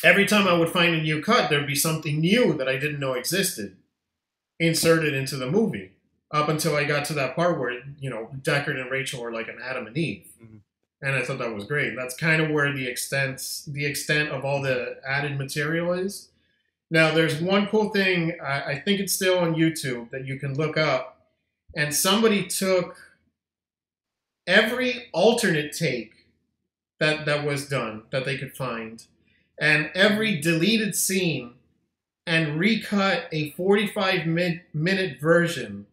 Every time I would find a new cut, there'd be something new that I didn't know existed inserted into the movie. Up until I got to that part where, you know, Deckard and Rachel are like an Adam and Eve. Mm-hmm. And I thought that was great. That's kind of where the extent of all the added material is. Now, there's one cool thing, I think it's still on YouTube, that you can look up. And somebody took every alternate take that was done, that they could find, and every deleted scene, and recut a 45-minute version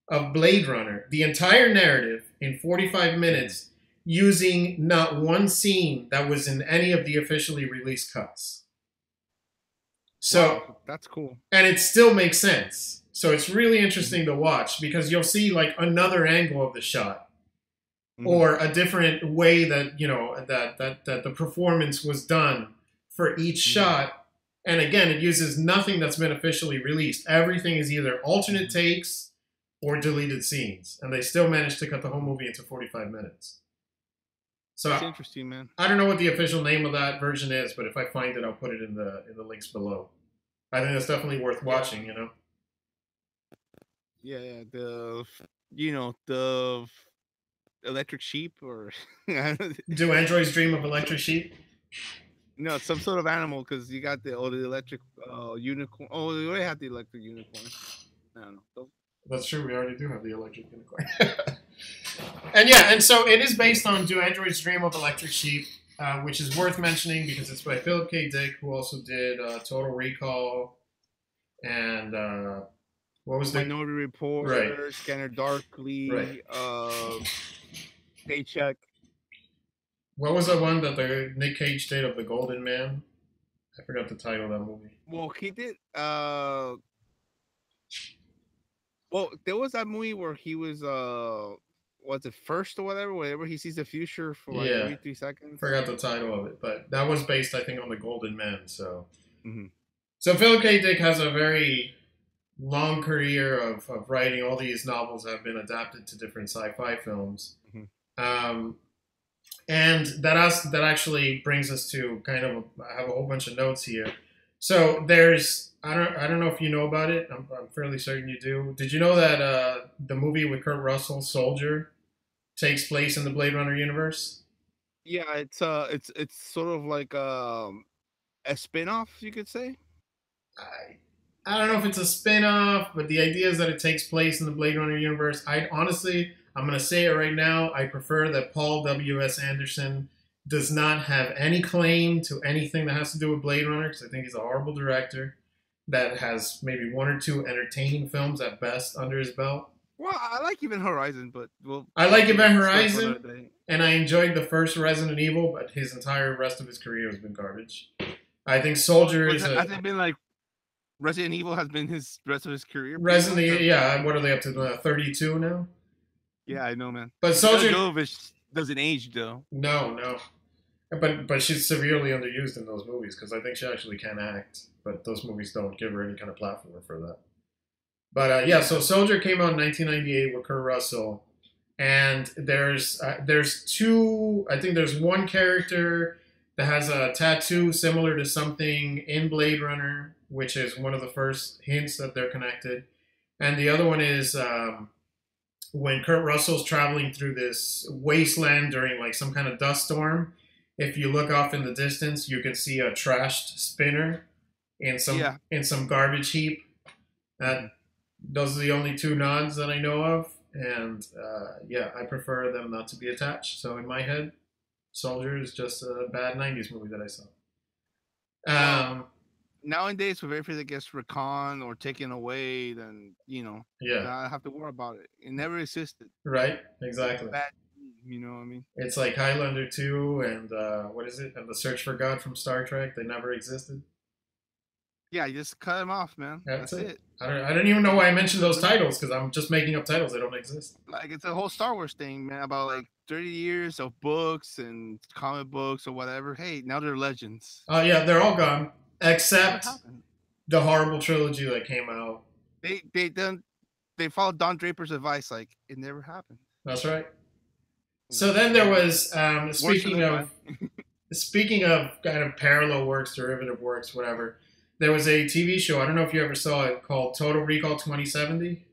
of Blade Runner, the entire narrative in 45 minutes, using not one scene that was in any of the officially released cuts. So wow, that's cool. And it still makes sense. So it's really interesting to watch, because you'll see like another angle of the shot, or a different way that, you know, that the performance was done for each shot. And again, it uses nothing that's been officially released. Everything is either alternate takes or deleted scenes, and they still managed to cut the whole movie into 45 minutes. So that's interesting, man. I don't know what the official name of that version is, but if I find it, I'll put it in the links below. I think it's definitely worth watching. You know. Yeah, the electric sheep, or do androids dream of electric sheep? No, some sort of animal, because you got the electric unicorn. Oh, we already have the electric unicorn. I don't know. That's true. We already do have the electric unicorn. And so it is based on Do Androids Dream of Electric Sheep, which is worth mentioning because it's by Philip K. Dick, who also did Total Recall and what was the Minority Report, right. Scanner Darkly, right. Paycheck. What was the one that the Nick Cage did of the Golden Man? I forgot the title of that movie. Well, he did. Well, there was that movie where he was was it First or whatever he sees the future for like every 3 seconds. Forgot the title of it, but that was based, I think, on the Golden Man. So, So Philip K. Dick has a very long career of writing all these novels that have been adapted to different sci-fi films. And that actually brings us to kind of I have a whole bunch of notes here. So there's I don't know if you know about it. I'm fairly certain you do. Did you know that the movie with Kurt Russell, Soldier, takes place in the Blade Runner universe? Yeah, it's sort of like a spin-off, you could say. I don't know if it's a spin-off, but the idea is that it takes place in the Blade Runner universe. I'm going to say it right now. I prefer that Paul W.S. Anderson does not have any claim to anything that has to do with Blade Runner, because I think he's a horrible director that has maybe 1 or 2 entertaining films at best under his belt. Well, I like Event Horizon, but I like Event Horizon, and I enjoyed the first Resident Evil, but his entire rest of his career has been garbage. I think Soldier is has it been like Resident Evil has been his rest of his career? Resident Evil, yeah. What are they up to? 32 now? Yeah, I know, man. But Soldier Jovovich doesn't age, though. No. But she's severely underused in those movies because I think she actually can act, but those movies don't give her any kind of platform for that. But yeah, so Soldier came out in 1998 with Kurt Russell, and there's two. I think there's one character that has a tattoo similar to something in Blade Runner, which is one of the first hints that they're connected, and the other one is when Kurt Russell's traveling through this wasteland during like some kind of dust storm. If you look off in the distance, you can see a trashed spinner Yeah. in some garbage heap. Uh, those are the only two nods that I know of, and yeah, I prefer them not to be attached. So in my head, Soldier is just a bad '90s movie that I saw. Well, Um, nowadays with everything that gets recon or taken away, then yeah, I have to worry about it. It never existed. right, It's a exactly. bad team, you know what I mean? It's like Highlander 2 and what is it? And The Search for God from Star Trek. They never existed. Yeah, you just cut them off, man. That's That's it. it. I don't even know why I mentioned those titles because I'm just making up titles that don't exist. Like it's a whole Star Wars thing, man, about like 30 years of books and comic books or whatever. Hey, now they're legends. Oh yeah, they're all gone Never except happened. the horrible trilogy that came out. They followed Don Draper's advice, like it never happened. That's right. So then there was Worse for the guy. speaking of kind of parallel works, derivative works, whatever. There was a TV show. I don't know if you ever saw it called Total Recall 2070.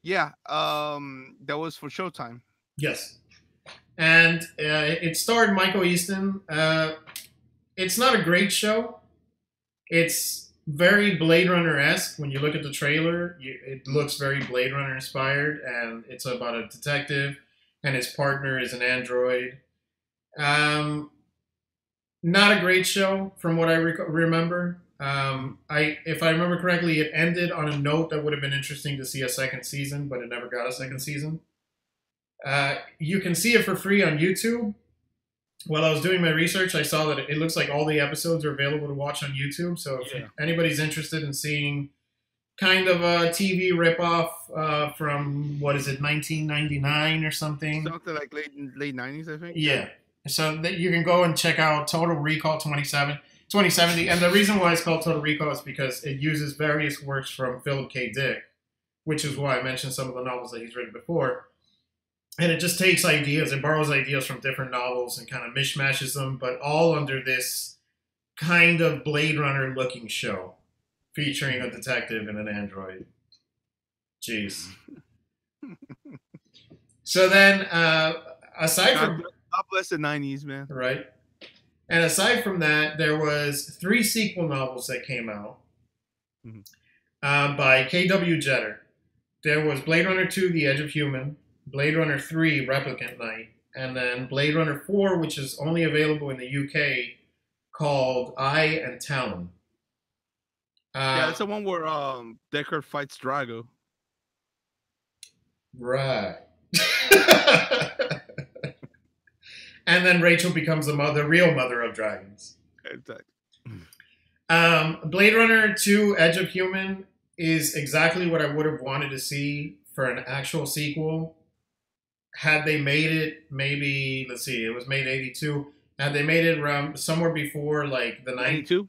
Yeah, that was for Showtime. Yes, and it starred Michael Easton. It's not a great show. It's very Blade Runner esque. When you look at the trailer, it looks very Blade Runner inspired, and it's about a detective, and his partner is an android. Um, Not a great show from what I remember. If I remember correctly, it ended on a note that would have been interesting to see a second season, but it never got a second season. You can see it for free on YouTube. While I was doing my research, I saw that it looks like all the episodes are available to watch on YouTube. So if anybody's interested in seeing kind of a TV ripoff from, what is it, 1999 or something? Something like late 90s, I think. Yeah. So that you can go and check out Total Recall 2070. And the reason why it's called Total Recall is because it uses various works from Philip K. Dick, which is why I mentioned some of the novels that he's written before. And it just takes ideas, it borrows ideas from different novels and kind of mishmashes them, but all under this kind of Blade Runner looking show featuring a detective and an android. Jeez. So then, aside from... God bless the 90s, man. Right. And aside from that, there was 3 sequel novels that came out by K.W. Jeter. There was Blade Runner 2, The Edge of Human, Blade Runner 3, Replicant Night, and then Blade Runner 4, which is only available in the UK, called Eye and Talon. Yeah, that's the one where Deckard fights Drago. Right. And then Rachel becomes the real mother of dragons. Exactly. Blade Runner 2, Edge of Human is exactly what I would have wanted to see for an actual sequel. Had they made it, maybe, let's see, it was made 82. Had they made it around somewhere before like the 92?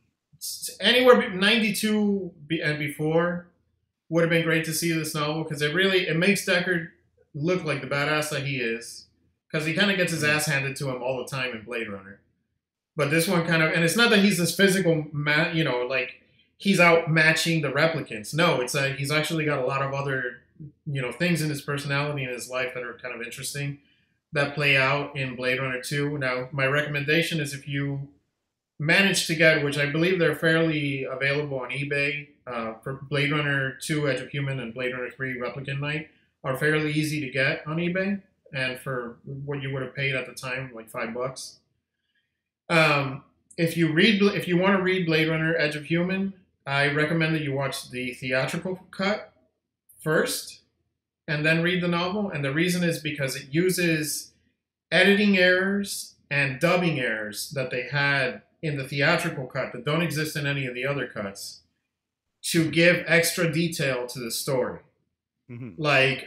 Anywhere 92 and before would have been great to see this novel because it makes Deckard look like the badass that he is because he kind of gets his ass handed to him all the time in Blade Runner. But this one kind of, and it's not that he's this physical, like he's out matching the replicants. No, it's that he's actually got a lot of other, things in his personality and his life that are kind of interesting that play out in Blade Runner 2. Now, my recommendation is if you manage to get, which I believe they're fairly available on eBay, for Blade Runner 2, Edge of Human, and Blade Runner 3, Replicant Night, are fairly easy to get on eBay, and for what you would have paid at the time, like $5. If you want to read Blade Runner Edge of Human, I recommend that you watch the theatrical cut first and then read the novel. And the reason is because it uses editing errors and dubbing errors that they had in the theatrical cut that don't exist in any of the other cuts to give extra detail to the story. Mm-hmm. Like,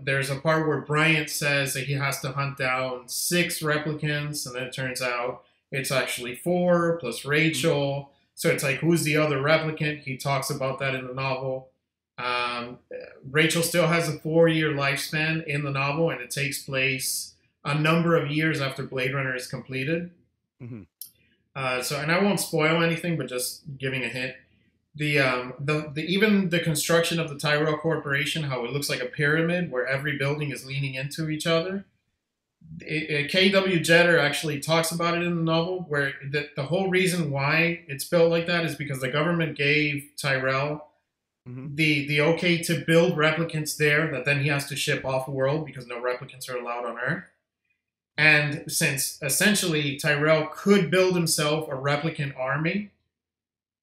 there's a part where Bryant says that he has to hunt down 6 replicants, and then it turns out It's actually four plus Rachel. So it's like, who's the other replicant? He talks about that in the novel. Um, Rachel still has a 4-year lifespan in the novel, and it takes place a number of years after Blade Runner is completed. Mm-hmm. And I won't spoil anything, but just giving a hint. The even the construction of the Tyrell Corporation, how it looks like a pyramid where every building is leaning into each other. K.W. Jeter actually talks about it in the novel, where the whole reason why it's built like that is because the government gave Tyrell the okay to build replicants there that then he has to ship off world because no replicants are allowed on Earth. And since essentially Tyrell could build himself a replicant army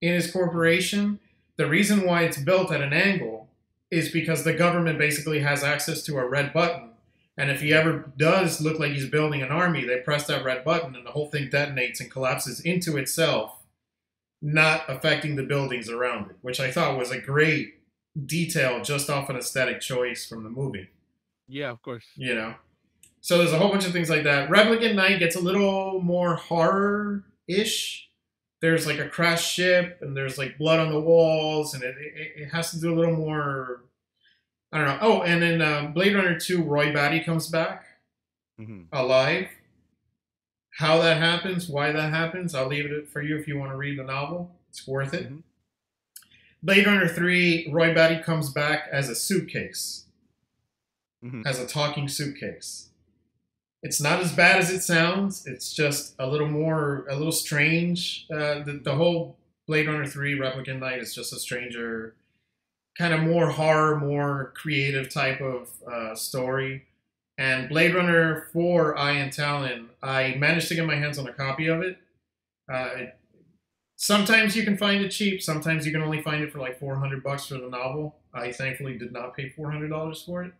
in his corporation, the reason why it's built at an angle is because the government basically has access to a red button. And if he ever does look like he's building an army, they press that red button and the whole thing detonates and collapses into itself, not affecting the buildings around it, which I thought was a great detail just off an aesthetic choice from the movie. Yeah, of course. You know? So there's a whole bunch of things like that. Replicant Night gets a little more horror-ish. There's like a crashed ship, and there's like blood on the walls, and it has to do a little more... I don't know. Oh, and in Blade Runner 2, Roy Batty comes back alive. How that happens, why that happens, I'll leave it for you if you want to read the novel. It's worth it. Blade Runner 3, Roy Batty comes back as a suitcase. As a talking suitcase. It's not as bad as it sounds. It's just a little strange. The whole Blade Runner 3 Replicant Night is just a stranger, kind of more horror, more creative type of story. And Blade Runner 4, Eye and Talon, I managed to get my hands on a copy of it. Sometimes you can find it cheap. Sometimes you can only find it for like $400 for the novel. I thankfully did not pay $400 for it.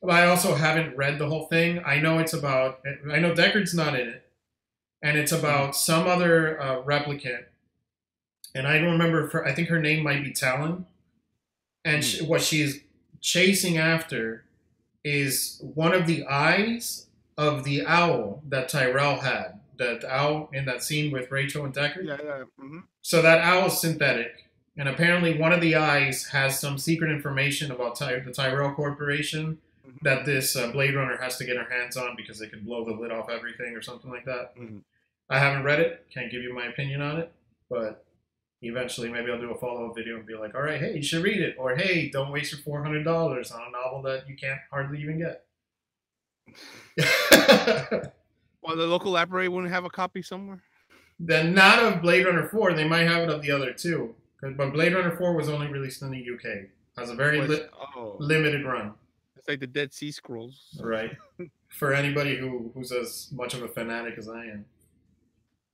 But I also haven't read the whole thing. I know Deckard's not in it. And it's about some other replicant. And I don't remember, I think her name might be Talon. And what she's chasing after is one of the eyes of the owl that Tyrell had. The owl in that scene with Rachel and Deckard. Yeah. So that owl is synthetic. And apparently one of the eyes has some secret information about the Tyrell Corporation that this Blade Runner has to get her hands on because they can blow the lid off everything or something like that. I haven't read it. Can't give you my opinion on it. But eventually maybe I'll do a follow-up video and be like, all right, hey, you should read it. Or, hey, don't waste your $400 on a novel that you can't hardly even get. Well, the local library wouldn't have a copy somewhere? Then not of Blade Runner 4. They might have it of the other two. But Blade Runner 4 was only released in the UK. Has a very limited run. It's like the Dead Sea Scrolls. Right. For anybody who's as much of a fanatic as I am.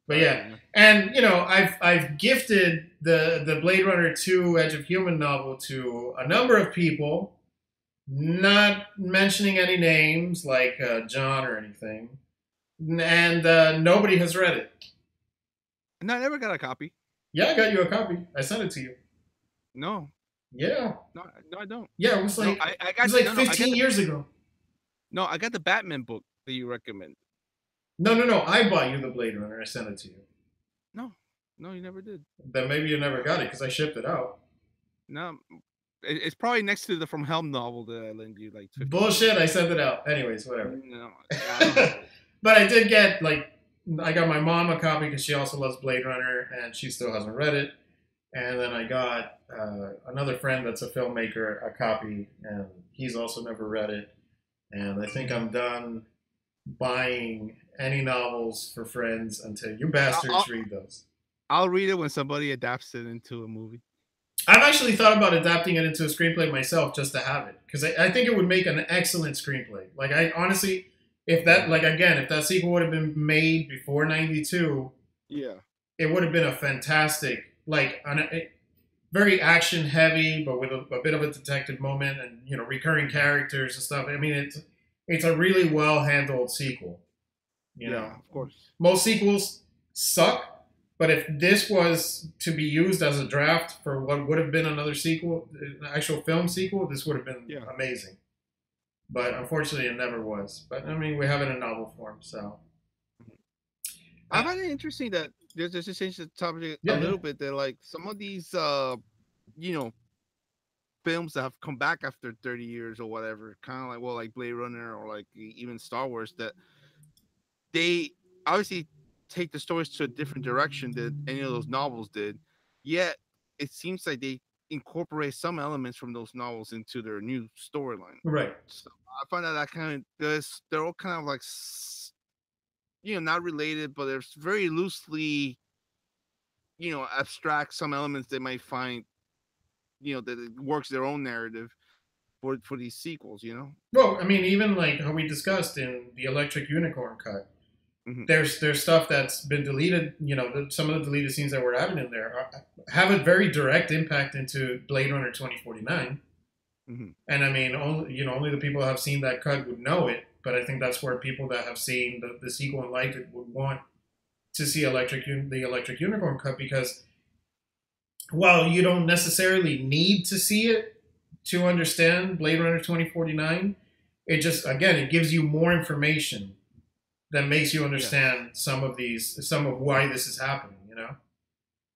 But yeah. And, I've gifted the Blade Runner 2 Edge of Human novel to a number of people, not mentioning any names like John or anything. And nobody has read it. No, I never got a copy. Yeah, I got you a copy. I sent it to you. No. Yeah. No, I don't. Yeah, it was like, it was like 15 years ago. No, I got the Batman book that you recommend. No. I bought you the Blade Runner. I sent it to you. No, you never did. Then maybe you never got it because I shipped it out. No, it's probably next to the From Helm novel that I lent you. Like 15 bullshit, I sent it out. Anyways, whatever. No, but I did get, I got my mom a copy because she also loves Blade Runner and she still hasn't read it. And then I got another friend that's a filmmaker a copy, and he's also never read it. And I think I'm done buying any novels for friends until you bastards read those. I'll read it when somebody adapts it into a movie. I've actually thought about adapting it into a screenplay myself just to have it. Because I think it would make an excellent screenplay. Like, I honestly, if that sequel would have been made before 92, yeah, it would have been a fantastic, very action heavy, but with a bit of a detective moment and, recurring characters and stuff. I mean, it's a really well handled sequel. You know, of course. Most sequels suck. But if this was to be used as a draft for what would have been another sequel, an actual film sequel, this would have been amazing. But unfortunately, it never was. But, I mean, we have it in novel form, so. I find it interesting that there's just change the topic a Yeah, yeah. little bit. That like some of these, you know, films that have come back after 30 years or whatever, kind of like well, like Blade Runner or like even Star Wars, that they obviously take the stories to a different direction than any of those novels did. Yet it seems like they incorporate some elements from those novels into their new storyline. Right. So I find that kind of they're all kind of like not related, but they're very loosely abstract some elements they might find that it works their own narrative for these sequels. Well, I mean, even like how we discussed in the Electric Unicorn cut, Hmm. there's stuff that's been deleted. Some of the deleted scenes that were added in there have a very direct impact into Blade Runner 2049. Hmm. And I mean, only the people that have seen that cut would know it. But I think that's where people that have seen the sequel and liked it would want to see the Electric Unicorn cut, because while you don't necessarily need to see it to understand Blade Runner 2049, it just, again, it gives you more information that makes you Yes. understand some of why this is happening.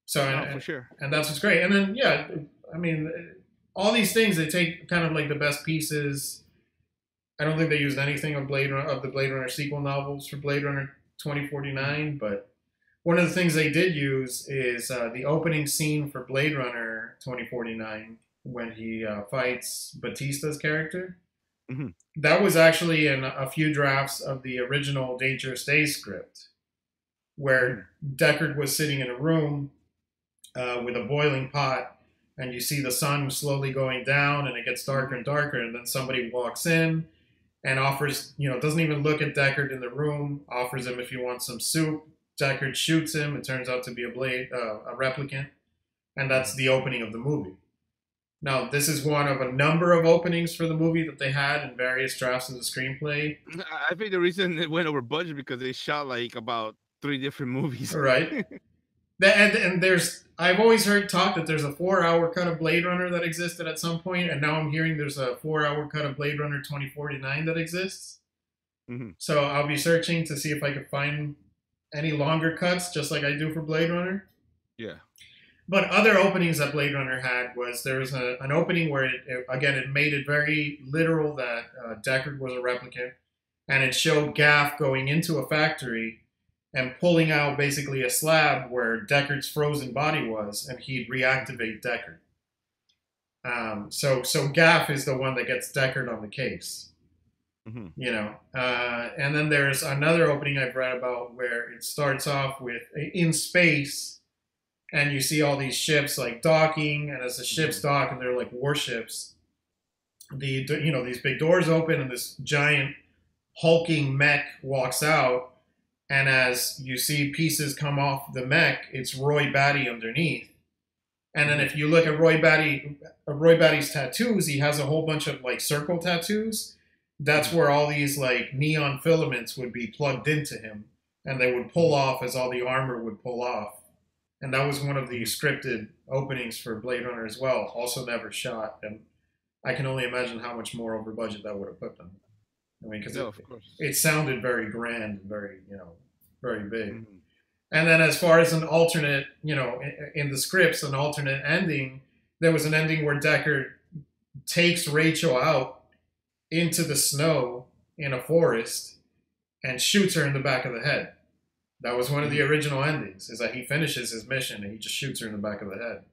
So No, for sure. and that's what's great. And then yeah, I mean, all these things, they take kind of like the best pieces. I don't think they used anything of the Blade Runner sequel novels for Blade Runner Mhm. 2049, but one of the things they did use is the opening scene for Blade Runner 2049 when he fights Batista's character. Mhm. That was actually in a few drafts of the original Dangerous Days script, Mhm. where Deckard was sitting in a room with a boiling pot, and you see the sun slowly going down, and it gets darker and darker, and then somebody walks in and offers, doesn't even look at Deckard in the room, offers him if he wants some soup. Deckard shoots him. It turns out to be a replicant, and that's Mhm. the opening of the movie. Now, this is one of a number of openings for the movie that they had in various drafts of the screenplay. I think the reason it went over budget because they shot like about three different movies. All right. And I've always heard talk that there's a 4 hour cut of Blade Runner that existed at some point, and now I'm hearing there's a 4 hour cut of Blade Runner 2049 that exists. Mhm. So I'll be searching to see if I can find any longer cuts, just like I do for Blade Runner. Yeah. But other openings that Blade Runner had was there was an opening where it made it very literal that Deckard was a replicant, and it showed Gaff going into a factory and pulling out basically a slab where Deckard's frozen body was, and he'd reactivate Deckard. So Gaff is the one that gets Deckard on the case. Mhm. And then there's another opening I've read about where it starts off with in space, and you see all these ships like docking, and as the ships Mhm. dock and they're like warships, these big doors open and this giant hulking mech walks out, and as you see pieces come off the mech, it's Roy Batty underneath. And then Mhm. if you look at Roy Batty's tattoos, he has a whole bunch of like circle tattoos. That's Mhm. where all these like neon filaments would be plugged into him, and they would pull Mhm. off as all the armor would pull off. And that was one of the Mhm. scripted openings for Blade Runner as well. Also never shot, and I can only imagine how much more over budget that would have put them. I mean, because No, it of course. it sounded very grand and very very big. Mhm. And then as far as an alternate, in the scripts, an alternate ending, there was an ending where Deckard takes Rachel out into the snow in a forest and shoots her in the back of the head. That was one of the Mhm. original endings, is that he finishes his mission and he just shoots her in the back of the head.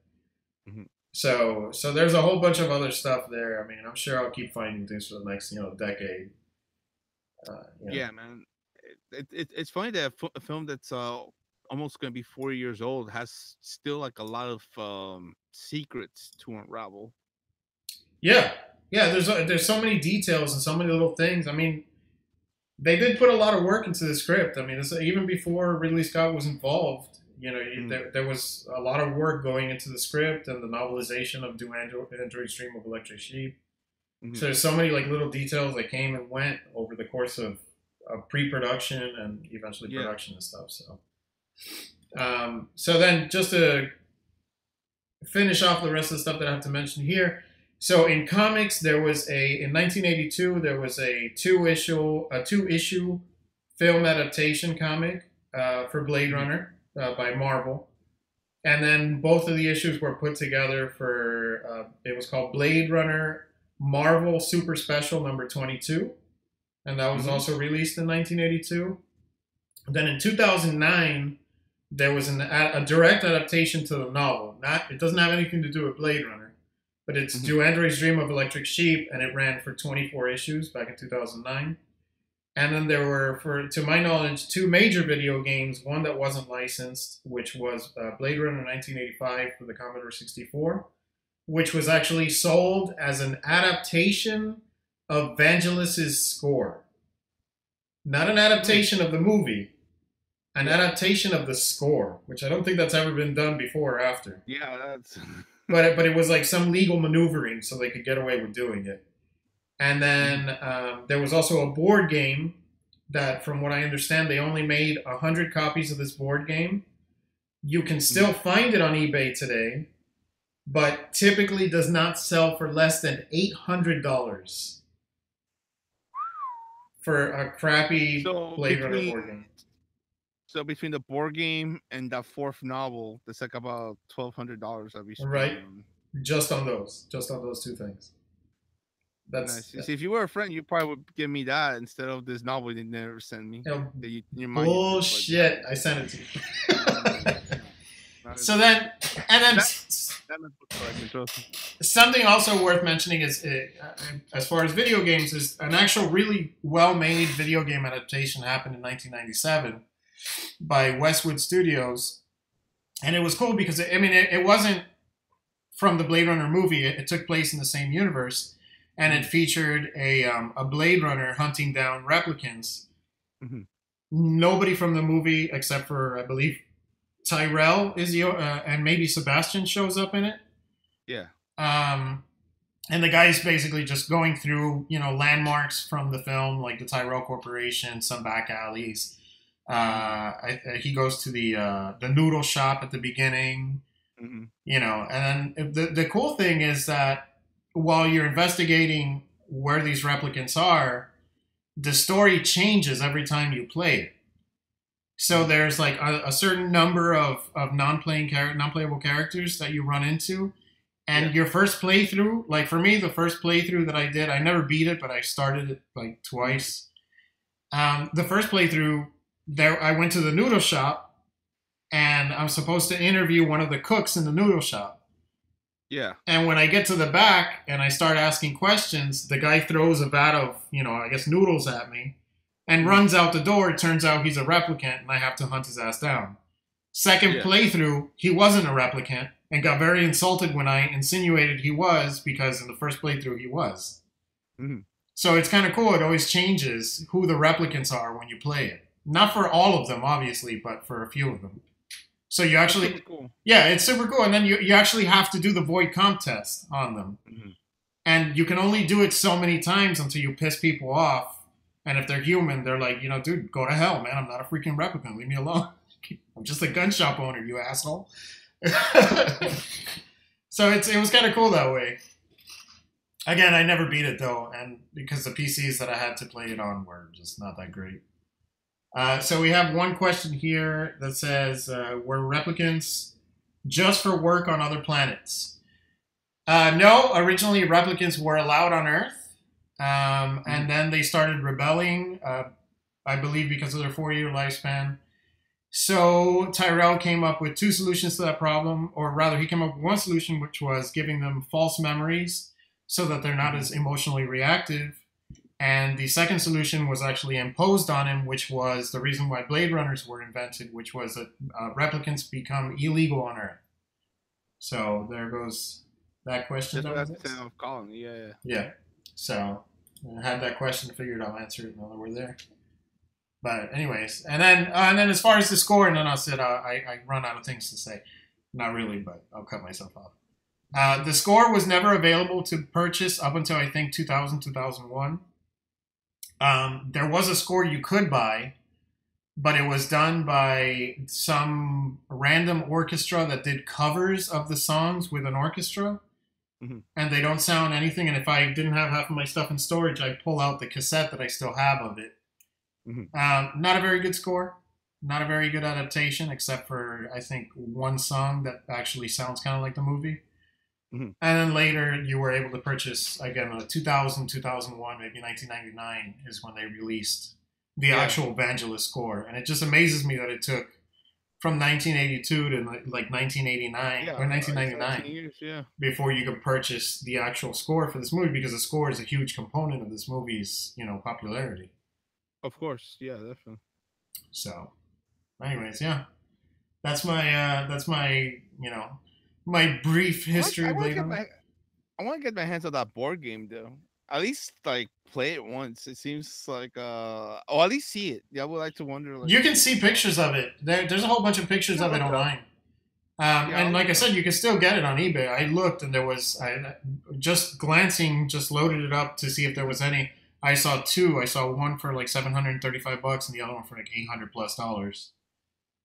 Mhm. So there's a whole bunch of other stuff there. I mean, I'm sure I'll keep finding things for the next, decade. Uh, you know. Yeah, man. It's funny that a film that's almost gonna be 4 years old has still like a lot of secrets to unravel. Yeah, yeah. There's so many details and so many little things. I mean, they did put a lot of work into the script. I mean, even before Ridley Scott was involved, Mhm. there was a lot of work going into the script and the novelization of Do Android Stream of Electric Sheep. So Mhm. there's so many like little details that came and went over the course of pre-production and eventually Yeah. production and stuff. So then just to finish off the rest of the stuff that I have to mention here. So in comics, there was in 1982 there was a two issue film adaptation comic for Blade Runner by Marvel. And then both of the issues were put together for, it was called Blade Runner Marvel Super Special number 22. And that was also released in 1982. Then in 2009, there was a direct adaptation to the novel. It doesn't have anything to do with Blade Runner, but it's Do Androids Dream of Electric Sheep, and it ran for 24 issues back in 2009. And then there were, to my knowledge, two major video games. One that wasn't licensed, which was Blade Runner 1985 for the Commodore 64, which was actually sold as an adaptation of Vangelis's score. Not an adaptation of the movie, an adaptation of the score, which I don't think that's ever been done before or after. Yeah, that's... but it was like some legal maneuvering so they could get away with doing it. And then there was also a board game that, from what I understand, they only made 100 copies of this board game. You can still find it on eBay today, but typically does not sell for less than $800 for a crappy Blade Runner board game. So between the board game and that fourth novel, that's like about $1,200 I'll be spending. Right, just on those two things. That's nice. See, if you were a friend, you probably would give me that instead of this novel you never sent me. Bullshit! I sent it to you. So then, and then something also worth mentioning is, as far as video games, is an actual really well-made video game adaptation happened in 1997 by Westwood Studios, and it was cool because it wasn't from the Blade Runner movie. It took place in the same universe. And it featured a Blade Runner hunting down replicants. Nobody from the movie, except for, I believe, Tyrell and maybe Sebastian shows up in it. Yeah. And the guy's basically just going through, landmarks from the film, like the Tyrell Corporation, some back alleys. He goes to the noodle shop at the beginning, and then the cool thing is that while you're investigating where these replicants are, the story changes every time you play it. So there's like a certain number of non-playable characters that you run into. And your first playthrough, like for me, the first playthrough that I did, I never beat it, but I started it like twice. The first playthrough, I went to the noodle shop, and I'm supposed to interview one of the cooks in the noodle shop. Yeah. And when I get to the back and I start asking questions, the guy throws a vat of, I guess noodles at me and runs out the door. It turns out he's a replicant and I have to hunt his ass down. Second playthrough, he wasn't a replicant and got very insulted when I insinuated he was, because in the first playthrough he was. So it's kind of cool. It always changes who the replicants are when you play it. Not for all of them, obviously, but for a few of them. So you actually, it's super cool. And then you actually have to do the void comp test on them. And you can only do it so many times until you piss people off. And if they're human, they're like, dude, go to hell, man. I'm not a freaking replicant. Leave me alone. I'm just a gun shop owner, you asshole. So it was kind of cool that way. Again, I never beat it, though. And because the PCs that I had to play it on were just not that great. So we have one question here that says, were replicants just for work on other planets? No, originally replicants were allowed on Earth, and then they started rebelling, I believe because of their 4-year lifespan. So Tyrell came up with two solutions to that problem, or rather he came up with one solution, which was giving them false memories so that they're not as emotionally reactive. And the second solution was actually imposed on him, which was the reason why Blade Runners were invented, which was that replicants become illegal on Earth. So there goes that question. That's the colony, yeah. So I had that question figured. I'll answer it now that we're there. But anyways, and then as far as the score, and then I said I run out of things to say. Not really, but I'll cut myself off. The score was never available to purchase up until I think 2000, 2001. There was a score you could buy, but it was done by some random orchestra that did covers of the songs with an orchestra, and they don't sound anything. And if I didn't have half of my stuff in storage, I'd pull out the cassette that I still have of it. Not a very good score. Not a very good adaptation, except for I think one song that actually sounds kind of like the movie. Hmm. And then later, you were able to purchase again 2000, 2001, maybe 1999 is when they released the Yeah, actual Vangelis score, and it just amazes me that it took from 1982 to like 1989 yeah, or it's 19 1999 years. Yeah, before you could purchase the actual score for this movie because the score is a huge component of this movie's popularity. of course. Yeah, definitely. So, anyways, yeah, that's my my brief history I of want to Blade get Runner. my hands on that board game though. At least like play it once. It seems like or at least see it. Yeah, I would like to wonder like. You can see pictures of it. There's a whole bunch of pictures Yeah, of it look it up. online. Yeah, And I'll look like I it up. said, you can still get it on eBay. I looked and there was, I just glancing, just loaded it up to see if there was any. I saw two. I saw one for like $735 and the other one for like $800+.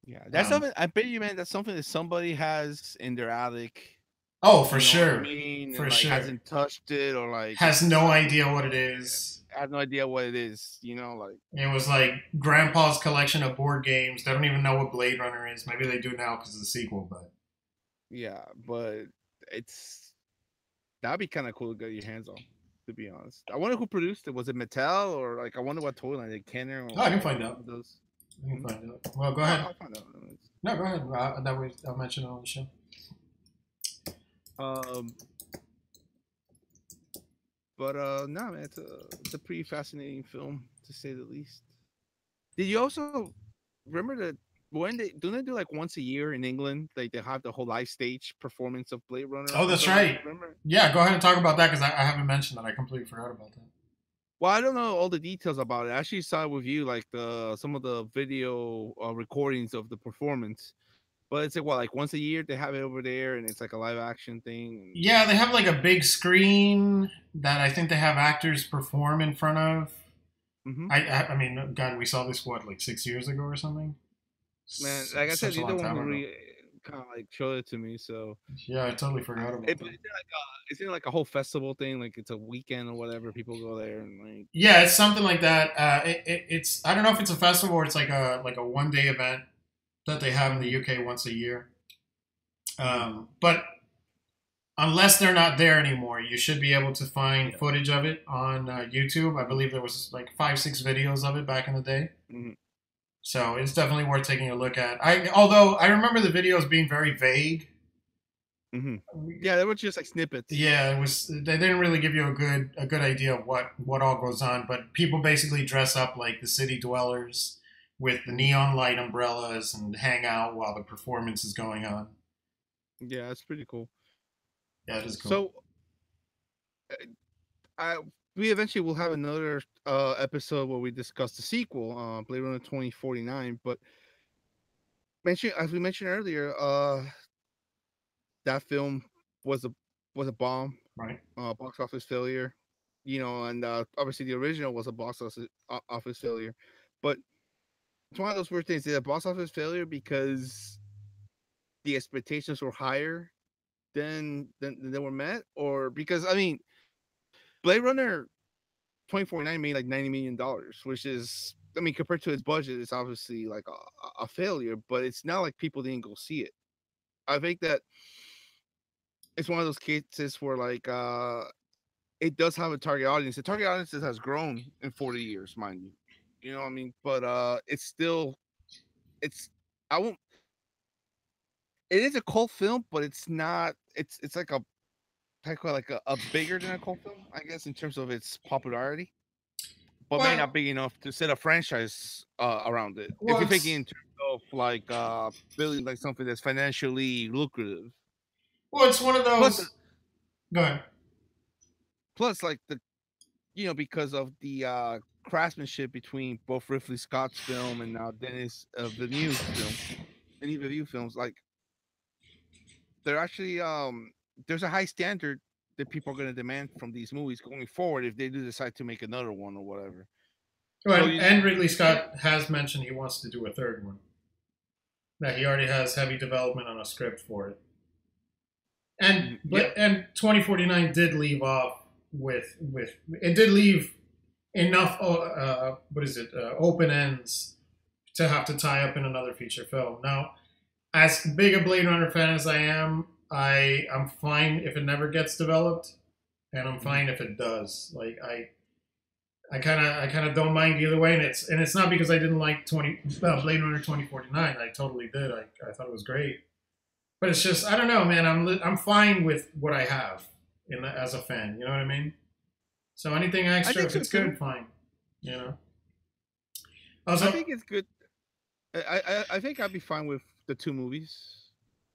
Yeah, that's Um, something. I bet you, man. That's something that somebody has in their attic. oh, for You know what I sure. mean? And For like sure. hasn't touched it or like Has no something. idea what it is. I have no idea what it is. You know, like It was like grandpa's collection of board games. They don't even know what Blade Runner is. Maybe they do now because of the sequel, but yeah, but it's that'd be kind of cool to get your hands on. To be honest, I wonder who produced it. Was it Mattel or like I wonder what toy line, like Kenner oh, I or can like find one out. of those. I can Mhm. find out. Well, go Yeah, ahead. I'll find out. No, go ahead. That way I'll mention it on the show. Um, but no, man, it's a pretty fascinating film to say the least. Did you also remember that when they don't they do like once a year in England, like they have the whole live stage performance of Blade Runner Oh, or that's something? right. Remember? Yeah, go ahead and talk about that because I haven't mentioned that. I completely forgot about that. Well, I don't know all the details about it. I actually saw with you like the some of the video recordings of the performance. But it's like what, like once a year they have it over there, and it's like a live action thing. Yeah, they have like a big screen that I think they have actors perform in front of. Hmm. I mean, God, we saw this what like 6 years ago or something. Man, like I said, Such a you're the long one time who ago. really kind of like showed it to me. So, Yeah, I totally forgot about but that. is it like a whole festival thing? Like it's a weekend or whatever. People go there and like. Yeah, it's something like that. It's I don't know if it's a festival or it's like a 1 day event that they have in the Hmm. UK once a year. Hmm. But unless they're not there anymore, you should be able to find Yeah. footage of it on YouTube. I Hmm. believe there was like 5, 6 videos of it back in the day. Hmm. So it's definitely worth taking a look at. Although I remember the videos being very vague. Hmm. Yeah, they were just like snippets. Yeah, it was. They didn't really give you a good idea of what all goes on. But people basically dress up like the city dwellers with the Hmm. neon light umbrellas and hang out while the performance is going on. Yeah, it's pretty cool. Yeah, it is cool. So, I we eventually will have another episode where we discuss the sequel, Blade Runner 2049. But mention as we mentioned earlier, that film was a was a bomb, Right. box office failure. You know, and obviously the original was a office failure. But it's one of those weird things. Did a box office failure because the expectations were higher than they were met, or because I mean, Blade Runner 2049 made like $90 million, which is, I mean, compared to its budget, it's obviously like a failure, but it's not like people didn't go see it. I think that it's one of those cases where like it does have a target audience. The target audience has grown in 40 years, mind you. You know what I mean? But it's still it's I won't it is a cult film, but it's not it's like a technically like a bigger than a cult film, I guess, in terms of its popularity. But maybe Well, not big enough to set a franchise around it. If well, you're thinking it's in terms of like building like something that's financially lucrative. it's one of Plus, those. Go ahead. like the because of the craftsmanship between both Ridley Scott's film and now Dennis Villeneuve's film, Denis Villeneuve films, like they're actually there's a high standard that people are going to demand from these movies going forward if they do decide to make another one or whatever. So Well, you and Ridley Scott has mentioned he wants to do a third one. That he already has heavy development on a script for it. And yeah. 2049 did leave off with it did leave enough what is it open ends to have to tie up in another feature film. Now, as big a Blade Runner fan as I am, I'm fine if it never gets developed, and I'm fine if it does. Like I kind of don't mind either way, and it's not because I didn't like Blade Runner 2049. I totally did. I thought it was great, but it's just I don't know, man. I'm fine with what I have as a fan. You know what I mean? So anything I extra, think if so it's too. good, fine. You know. I Also, think it's good. I think I'd be fine with the 2 movies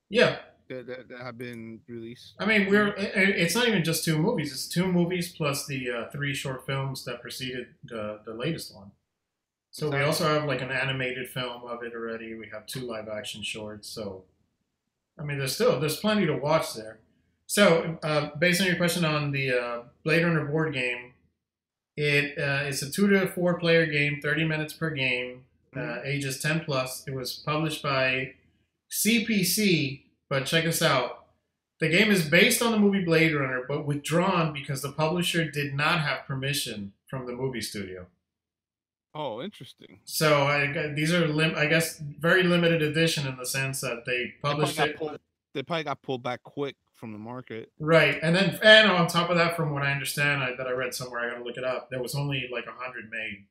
yeah. that have been released. I mean, it's not even just 2 movies. It's 2 movies plus the 3 short films that preceded the latest one. So we Exactly. also have like an animated film of it already. We have 2 live action shorts. So I mean, there's plenty to watch there. So based on your question on the Blade Runner board game, it's a 2 to 4 player game, 30 minutes per game, Mhm. ages 10 plus. It was published by CPC, but check us out. The game is based on the movie Blade Runner, but withdrawn because the publisher did not have permission from the movie studio. Oh, interesting. So these are, I guess, very limited edition in the sense that they They probably published got it pulled. They probably got pulled back quick from the market. right, and on top of that, from what I understand, that I read somewhere, I got to look it up. There was only like 100 made,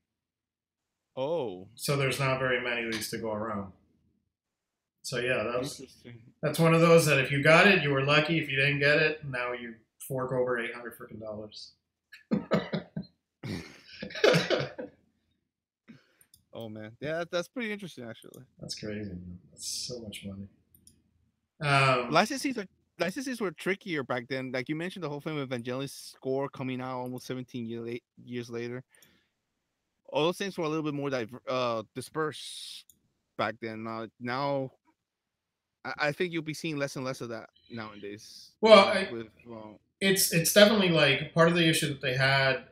Oh, so there's not very many of these to go around. So yeah, interesting. that's one of those that if you got it, you were lucky. If you didn't get it, now you fork over 800 freaking dollars. Oh man, yeah, that's pretty interesting actually. That's crazy, man. That's so much money. Licenses are licenses were trickier back then. Like you mentioned, the whole film Evangelis score coming out almost 17 years later. All those things were a little bit more dispersed back then. Now, I think you'll be seeing less and less of that nowadays. well, With it's definitely like part of the issue that they had.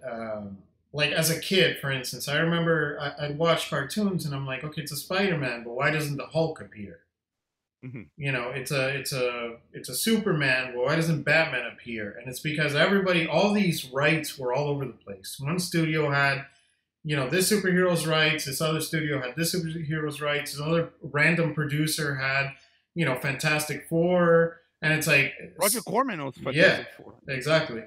Like as a kid, for instance, I remember I'd watch cartoons and I'm like, okay, it's a Spider-Man, but why doesn't the Hulk appear? Mhm. You know, it's a Superman. Well, why doesn't Batman appear? And it's because all these rights were all over the place. One studio had, this superhero's rights. This other studio had this superhero's rights. This other random producer had, Fantastic Four. And it's like, Roger Corman owns yeah, Fantastic Four. exactly.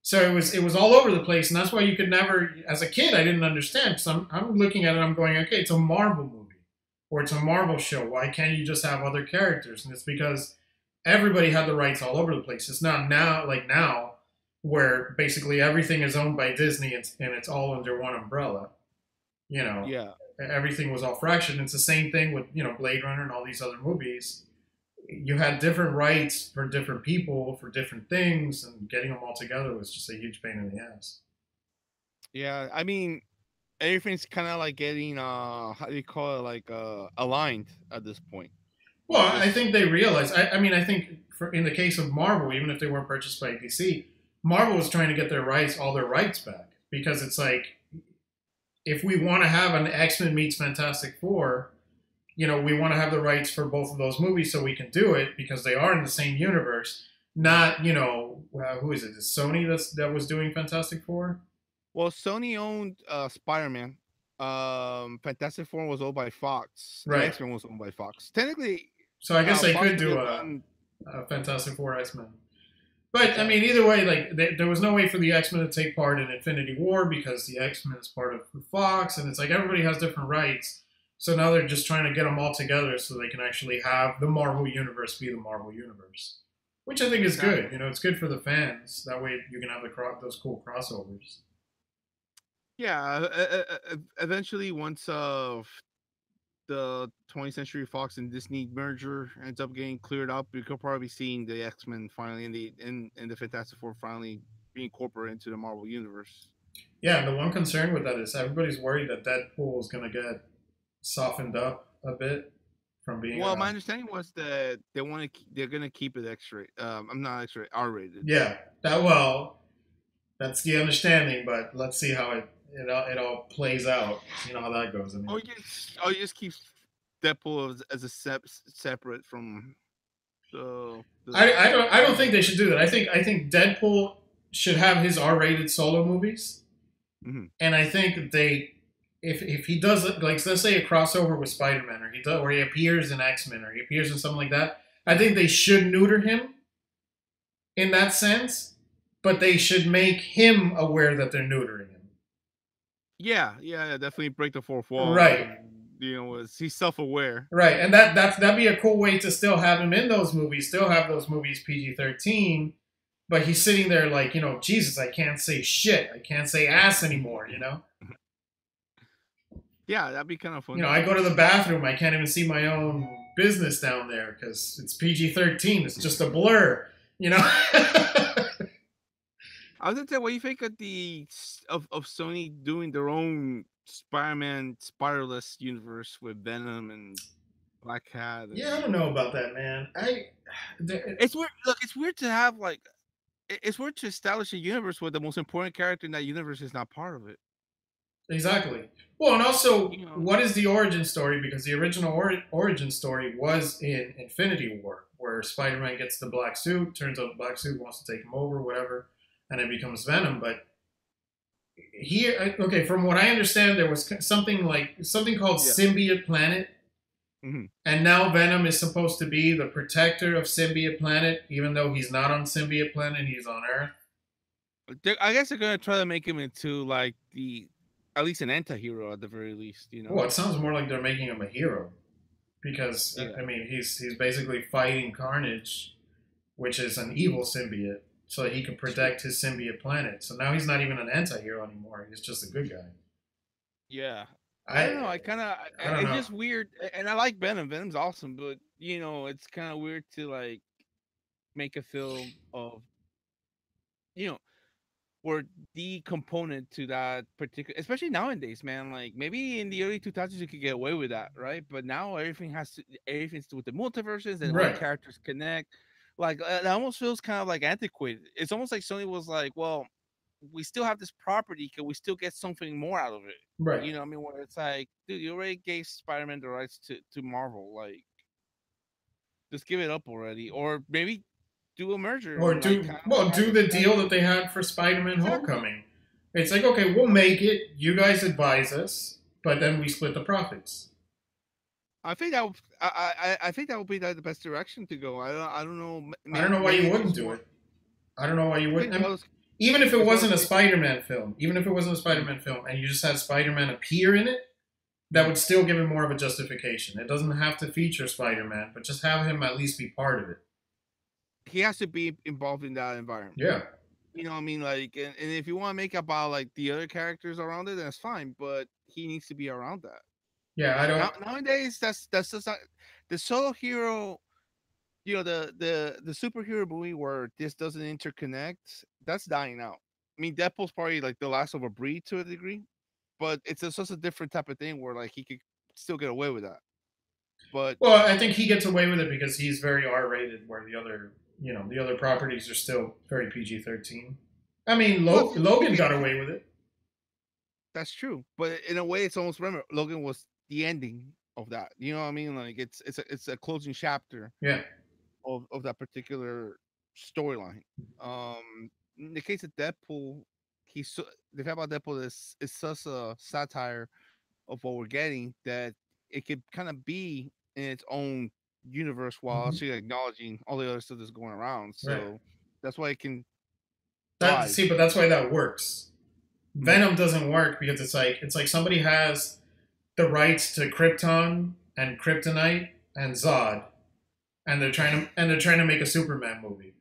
So it was all over the place, and that's why you could never. As a kid, I didn't understand. So I'm looking at it, I'm going, okay, it's a Marvel movie or it's a Marvel show. Why can't you just have other characters? And it's because everybody had the rights all over the place. It's not now where basically everything is owned by Disney and it's all under one umbrella. You know, Yeah, everything was all fractured. It's the same thing with Blade Runner and all these other movies. You had different rights for different people for different things, and getting them all together was just a huge pain in the ass. yeah. I mean, everything's kind of like getting how do you call it, like aligned at this point. Well, Like I just think they realized. I mean, I think in the case of Marvel, even if they weren't purchased by DC, Marvel was trying to get all their rights back because it's like if we want to have an X-Men meets Fantastic Four, we want to have the rights for both of those movies so we can do it because they are in the same universe. Not, who is it? Is Sony that was doing Fantastic Four? well, Sony owned Spider-Man. Fantastic Four was owned by Fox, and Right. X-Men was owned by Fox. Technically, So I guess they Fox could could do have a, done a Fantastic Four X-Men. But I mean, exactly. either way, like there was no way for the X Men to take part in Infinity War because the X Men is part of Fox, and it's like everybody has different rights. So now they're just trying to get them all together so they can actually have the Marvel universe be the Marvel universe, which I think is good. Exactly. It's good for the fans. That way you can have those cool crossovers. Yeah. Eventually, once the 20th Century Fox and Disney merger ends up getting cleared up, we could probably be seeing the X-Men finally in the Fantastic Four finally being incorporated into the Marvel universe. Yeah, and the one concern with that is everybody's worried that Deadpool is going to get softened up a bit from being Well, my understanding was that they're gonna keep it X-rated. I'm not X-rated, R-rated. yeah, that's the understanding, but let's see how it all plays out. You know how that goes. I mean, You just keep Deadpool as a separate from the I don't think they should do that. I think Deadpool should have his R-rated solo movies, Mhm. and I think they if he does it, like let's say a crossover with Spider-Man, or he appears in X-Men, or he appears in something like that, I think they should neuter him in that sense, but they should make him aware that they're neutering him. Yeah, definitely break the fourth wall, Right. and he's self-aware. Right, and that'd be a cool way to still have him in those movies, still have those movies PG-13, but he's sitting there like, Jesus, I can't say shit, I can't say ass anymore. Yeah, that'd be kind of fun. I go to the bathroom, I can't even see my own business down there because it's PG-13, it's just a blur. I was gonna say, what do you think of of Sony doing their own Spider-Man Spireless universe with Venom and Black Cat? Yeah, I don't know about that, man. It's weird. Look, it's weird to have it's weird to establish a universe where the most important character in that universe is not part of it. Exactly. Well, and also, You know, what is the origin story? Because the original origin story was in Infinity War, where Spider-Man gets the black suit. Turns out the black suit wants to take him over, whatever, and it becomes Venom. But here, okay, from what I understand, there was something called Symbiote Planet, and now Venom is supposed to be the protector of Symbiote Planet, even though he's not on Symbiote Planet, he's on Earth. I guess they're gonna try to make him into like at least an anti-hero at the very least. Well, it sounds more like they're making him a hero, because I mean he's basically fighting Carnage, which is an evil symbiote, so that he can protect his symbiote planet. So now he's not even an anti-hero anymore; he's just a good guy. Yeah, I don't know. It's just weird, and I like Venom. Venom's awesome, but it's kind of weird to like make a film of were the component to that particular, especially nowadays, man. Like maybe in the early 2000s you could get away with that, right? But now everything's to do with the multiverses and all the characters connect. Like it almost feels kind of like antiquated. It's almost like Sony was like, well, we still have this property, can we still get something more out of it? Right. I mean, where it's like, dude, you already gave Spider-Man the rights to Marvel, like just give it up already, or maybe do a merger, or do the deal that they had for Spider-Man Homecoming. It's like, okay, we'll make it. You guys advise us, but then we split the profits. I think that I think that would be the best direction to go. I don't know. I don't know why you wouldn't do it. I don't know why you wouldn't. Even if it wasn't a Spider-Man film, and you just had Spider-Man appear in it, that would still give it more of a justification. It doesn't have to feature Spider-Man, but just have him at least be part of it. He has to be involved in that environment. Yeah. You know what I mean? Like, and if you want to make about like the other characters around it, that's fine. But he needs to be around that. Yeah, I don't. Nowadays, that's just not the solo hero. The superhero movie where this doesn't interconnect, that's dying out. I mean, Deadpool's probably like the last of a breed to a degree, but it's just a different type of thing where like he could still get away with that. But well, I think he gets away with it because he's very R-rated, where the other properties are still very PG-13. I mean, Logan got away with it. That's true, but in a way, it's almost, remember, Logan was the ending of that. You know what I mean? Like it's a closing chapter. Yeah. Of that particular storyline. In the case of Deadpool, the thing about Deadpool is it's such a satire of what we're getting that it could kind of be in its own universe while actually acknowledging all the other stuff that's going around. So that's why it can. But that's why that works. Venom doesn't work because it's like somebody has the rights to Krypton and Kryptonite and Zod, and they're trying to make a Superman movie.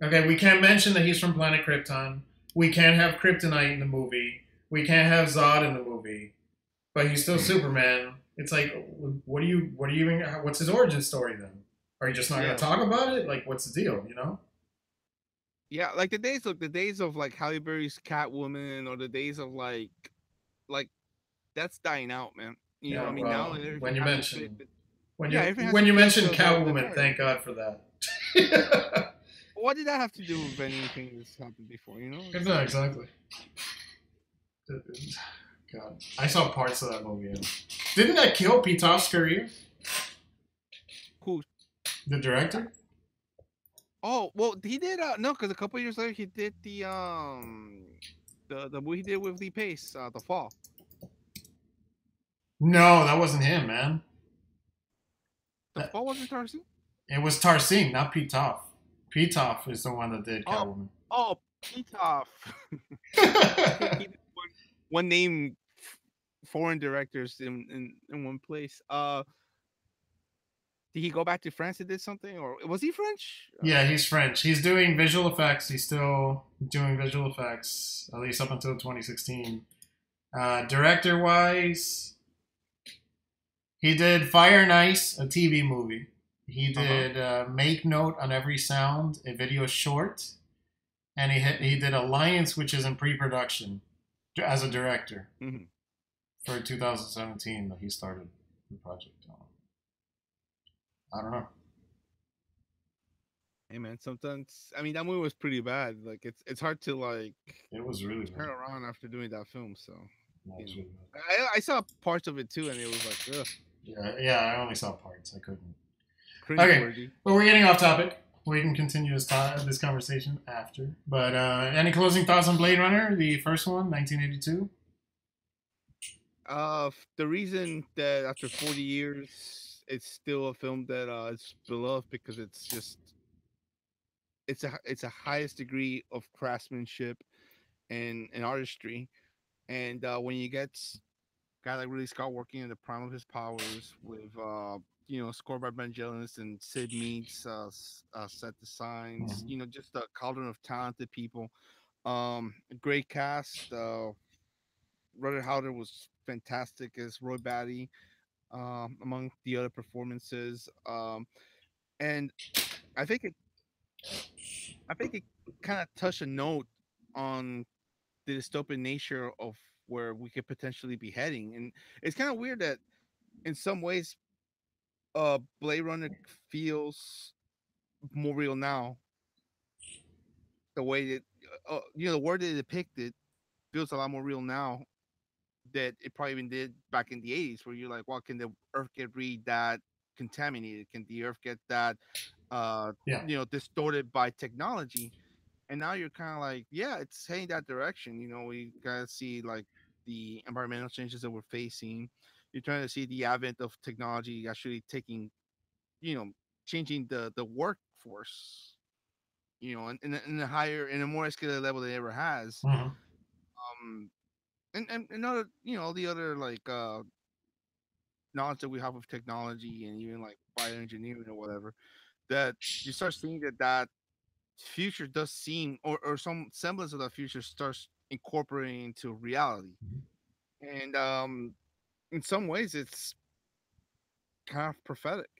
Okay, we can't mention that he's from planet Krypton. We can't have Kryptonite in the movie. We can't have Zod in the movie, but he's still Superman. It's like, what's his origin story then? Are you just not going to talk about it? Like, what's the deal? Yeah, like the days of like Halle Berry's Catwoman, or the days of like that's dying out, man. You know what I mean? Now when you mention Catwoman, thank God for that. What did that have to do with anything that's happened before? No, exactly. God, I saw parts of that movie. Didn't that kill Pitoff's career? Who? The director? Oh, well, he did. No, because a couple years later he did the movie he did with Lee Pace, The Fall. No, that wasn't him, man. The That, Fall wasn't Tarzan? it was Tarsing, not Pitoff. Pitoff is the one that did Oh, Catwoman. oh, Pitoff. I can't keep one name foreign directors in one place. Did he go back to France and did something, or was he French? Yeah, he's French. He's doing visual effects. He's still doing visual effects, at least up until 2016. Director wise, he did Fire and Ice, a TV movie. He Uh huh. did Make Note on Every Sound, a video short. And he did Alliance, which is in pre production as a director Hmm. for 2017 that he started the project on. I don't know. Hey man, sometimes I mean that movie was pretty bad. Like it's hard to like It was really turn bad. around after doing that film. So That you was know, really bad. I saw parts of it too, and it was like ugh, Yeah, I only saw parts. I couldn't. Okay, cringeworthy. but we're getting off topic. We can continue this conversation after. But any closing thoughts on Blade Runner, the first one, 1982? The reason that after 40 years, it's still a film that is beloved because it's just it's a highest degree of craftsmanship and artistry. And when you get guy like Ridley Scott working in the prime of his powers with score by Vangelis and Sid Meats set designs, Mm-hmm. just a cauldron of talented people. A great cast. Robert Howder was fantastic as Roy Batty, among the other performances. And I think it I think it kind of touched a note on the dystopian nature of where we could potentially be heading. And it's kind of weird that in some ways Blade Runner feels more real now. The way that the word they depicted feels a lot more real now that it probably even did back in the 80s, where you're like, well, can the Earth get that contaminated? Can the Earth get that Yeah. distorted by technology? And now you're kind of like, yeah, it's heading that direction. We gotta see like the environmental changes that we're facing. You're trying to see the advent of technology actually taking, you know, changing the workforce, in a higher, in a more escalated level than it ever has. Mm-hmm. Um, and other, all the other like knowledge that we have of technology and even like bioengineering or whatever, that you start seeing that future does seem, or some semblance of that future starts incorporating into reality. And in some ways, it's kind of prophetic.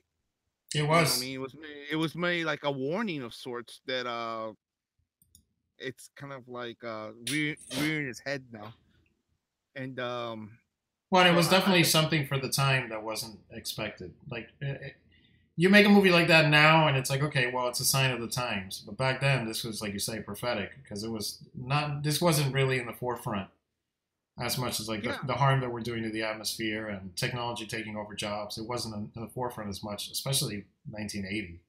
It You know what I was. mean? It was made like a warning of sorts that it's kind of like rearing its head now. And Well, it so was definitely something for the time that wasn't expected. Like, you make a movie like that now, and it's like, okay, well, it's a sign of the times. But back then, this was, like you say, prophetic because it was not. This wasn't really in the forefront as much as like yeah, the harm that we're doing to the atmosphere and technology taking over jobs. It wasn't in the forefront as much, especially 1980.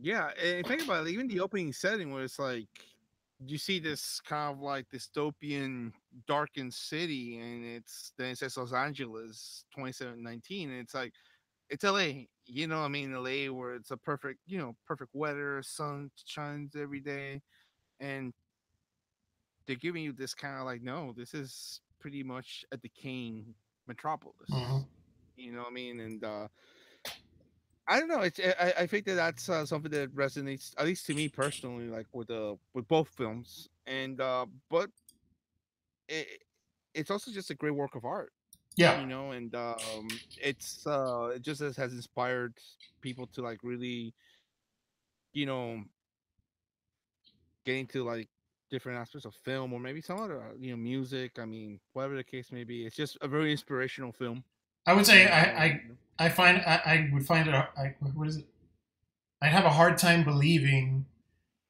yeah. And think about it, even the opening setting where it's like you see this kind of like dystopian darkened city, and it says Los Angeles 2719, and it's like it's LA, I mean, LA where it's a perfect, perfect weather, sun shines every day, and they're giving you this kind of like, no, this is pretty much a decaying Mm-hmm. metropolis. You know what I mean? And I don't know. I think that that's something that resonates, at least to me personally, like with both films. And but it, it's also just a great work of art, Yeah, and it just has inspired people to like really, you know, get into like different aspects of film or maybe some other music. I mean, whatever the case may be, it's just a very inspirational film. I would say You know, and I would find it. What is it? I'd have a hard time believing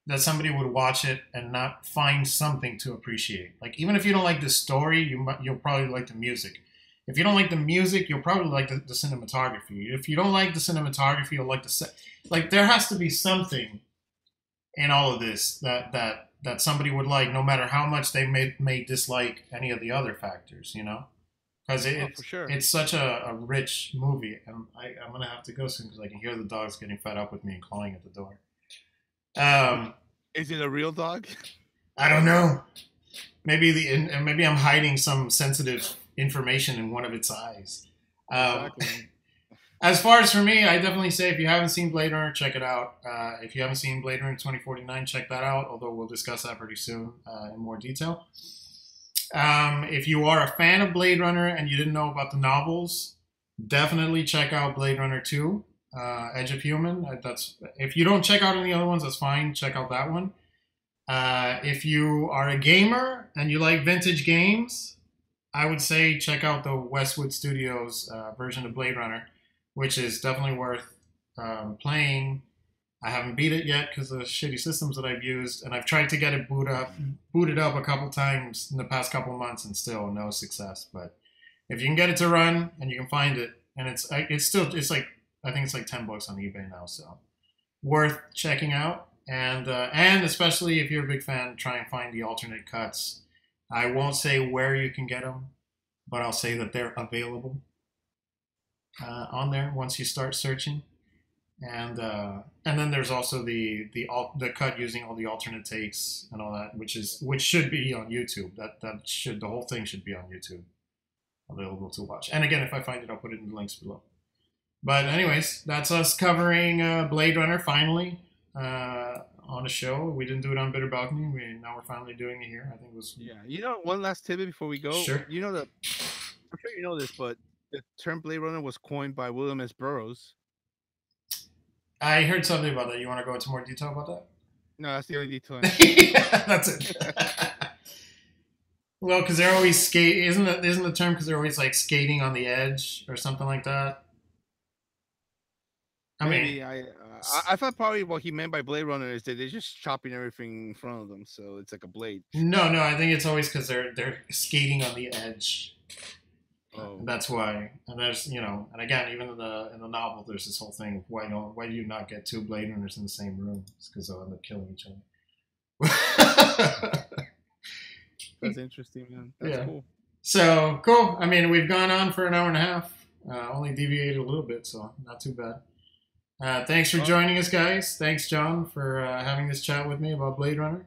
that somebody would watch it and not find something to appreciate. Like even if you don't like the story, you'll probably like the music. If you don't like the music, you'll probably like the cinematography. If you don't like the cinematography, you'll like the set. Like there has to be something in all of this that somebody would like, no matter how much they may dislike any of the other factors. because Oh, for sure. it's such a rich movie, and I'm gonna have to go soon because I can hear the dogs getting fed up with me and clawing at the door. Um, Is it a real dog? I don't know. Maybe I'm hiding some sensitive information in one of its eyes. Um, Exactly. as far as for me, I definitely say if you haven't seen Blade Runner, check it out. If you haven't seen Blade Runner 2049, check that out. Although we'll discuss that pretty soon in more detail. If you are a fan of Blade Runner and you didn't know about the novels, definitely check out Blade Runner 2, Edge of Human. That's if you don't check out any other ones, that's fine. Check out that one. If you are a gamer and you like vintage games, I would say check out the Westwood Studios version of Blade Runner, which is definitely worth playing. I haven't beat it yet because of the shitty systems that I've used, and I've tried to get it booted up a couple times in the past couple months, and still no success. But if you can get it to run and you can find it, and it's like I think it's like $10 on eBay now, so worth checking out. And especially if you're a big fan, try and find the alternate cuts. I won't say where you can get them, but I'll say that they're available on there once you start searching. And then there's also the cut using all the alternate takes and all that, which should be on YouTube. The whole thing should be on YouTube, available to watch. And again, if I find it, I'll put it in the links below. But anyways, that's us covering Blade Runner finally on a show. We didn't do it on Bitter Balcony. Now we're finally doing it here. I think it was Yeah. One last tidbit before we go. sure. I'm sure you know this, but the term Blade Runner was coined by William S. Burroughs. I heard something about that. You want to go into more detail about that? No, that's the only detail. That's it. Well, because they're always isn't the term because they're always like skating on the edge or something like that? Maybe I thought probably what he meant by Blade Runner is that they're just chopping everything in front of them, so it's like a blade. No, I think it's always because they're skating on the edge. Oh. That's why. And there's and again, even in the novel, there's this whole thing. Why do you not get two Blade Runners in the same room? It's because they'll end up killing each other. That's interesting, man. That's cool. So cool. I mean, we've gone on for an hour and a half. Only deviated a little bit, so not too bad. Thanks for joining us, guys. Thanks, John, for having this chat with me about Blade Runner.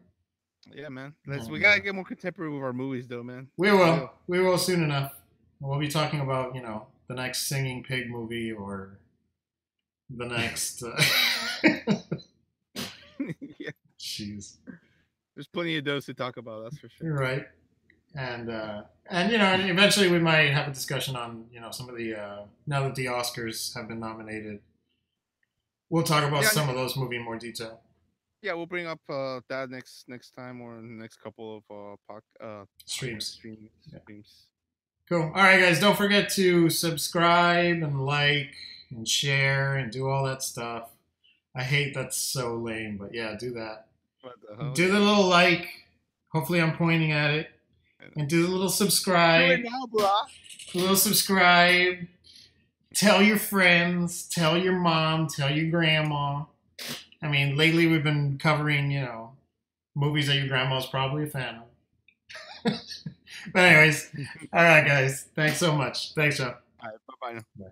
Yeah, man. We gotta get more contemporary with our movies, though, man. We will. We will soon enough. We'll be talking about the next singing pig movie or the next. Yeah. Jeez. There's plenty of those to talk about. That's for sure. You're right. And eventually we might have a discussion on some of the now that the Oscars have been nominated. We'll talk about some of those movies in more detail. Yeah, we'll bring up that next time or in the next couple of streams. Yeah. Cool. All right, guys. Don't forget to subscribe and like and share and do all that stuff. I hate that's so lame, but yeah, do that. Do the little like. Hopefully, I'm pointing at it. And do the little subscribe. Do it now, brah. A little subscribe. Tell your friends. Tell your mom. Tell your grandma. I mean, lately we've been covering, movies that your grandma's probably a fan of. But anyways, all right, guys. Thanks so much. Thanks, John. All right, bye-bye now. Bye.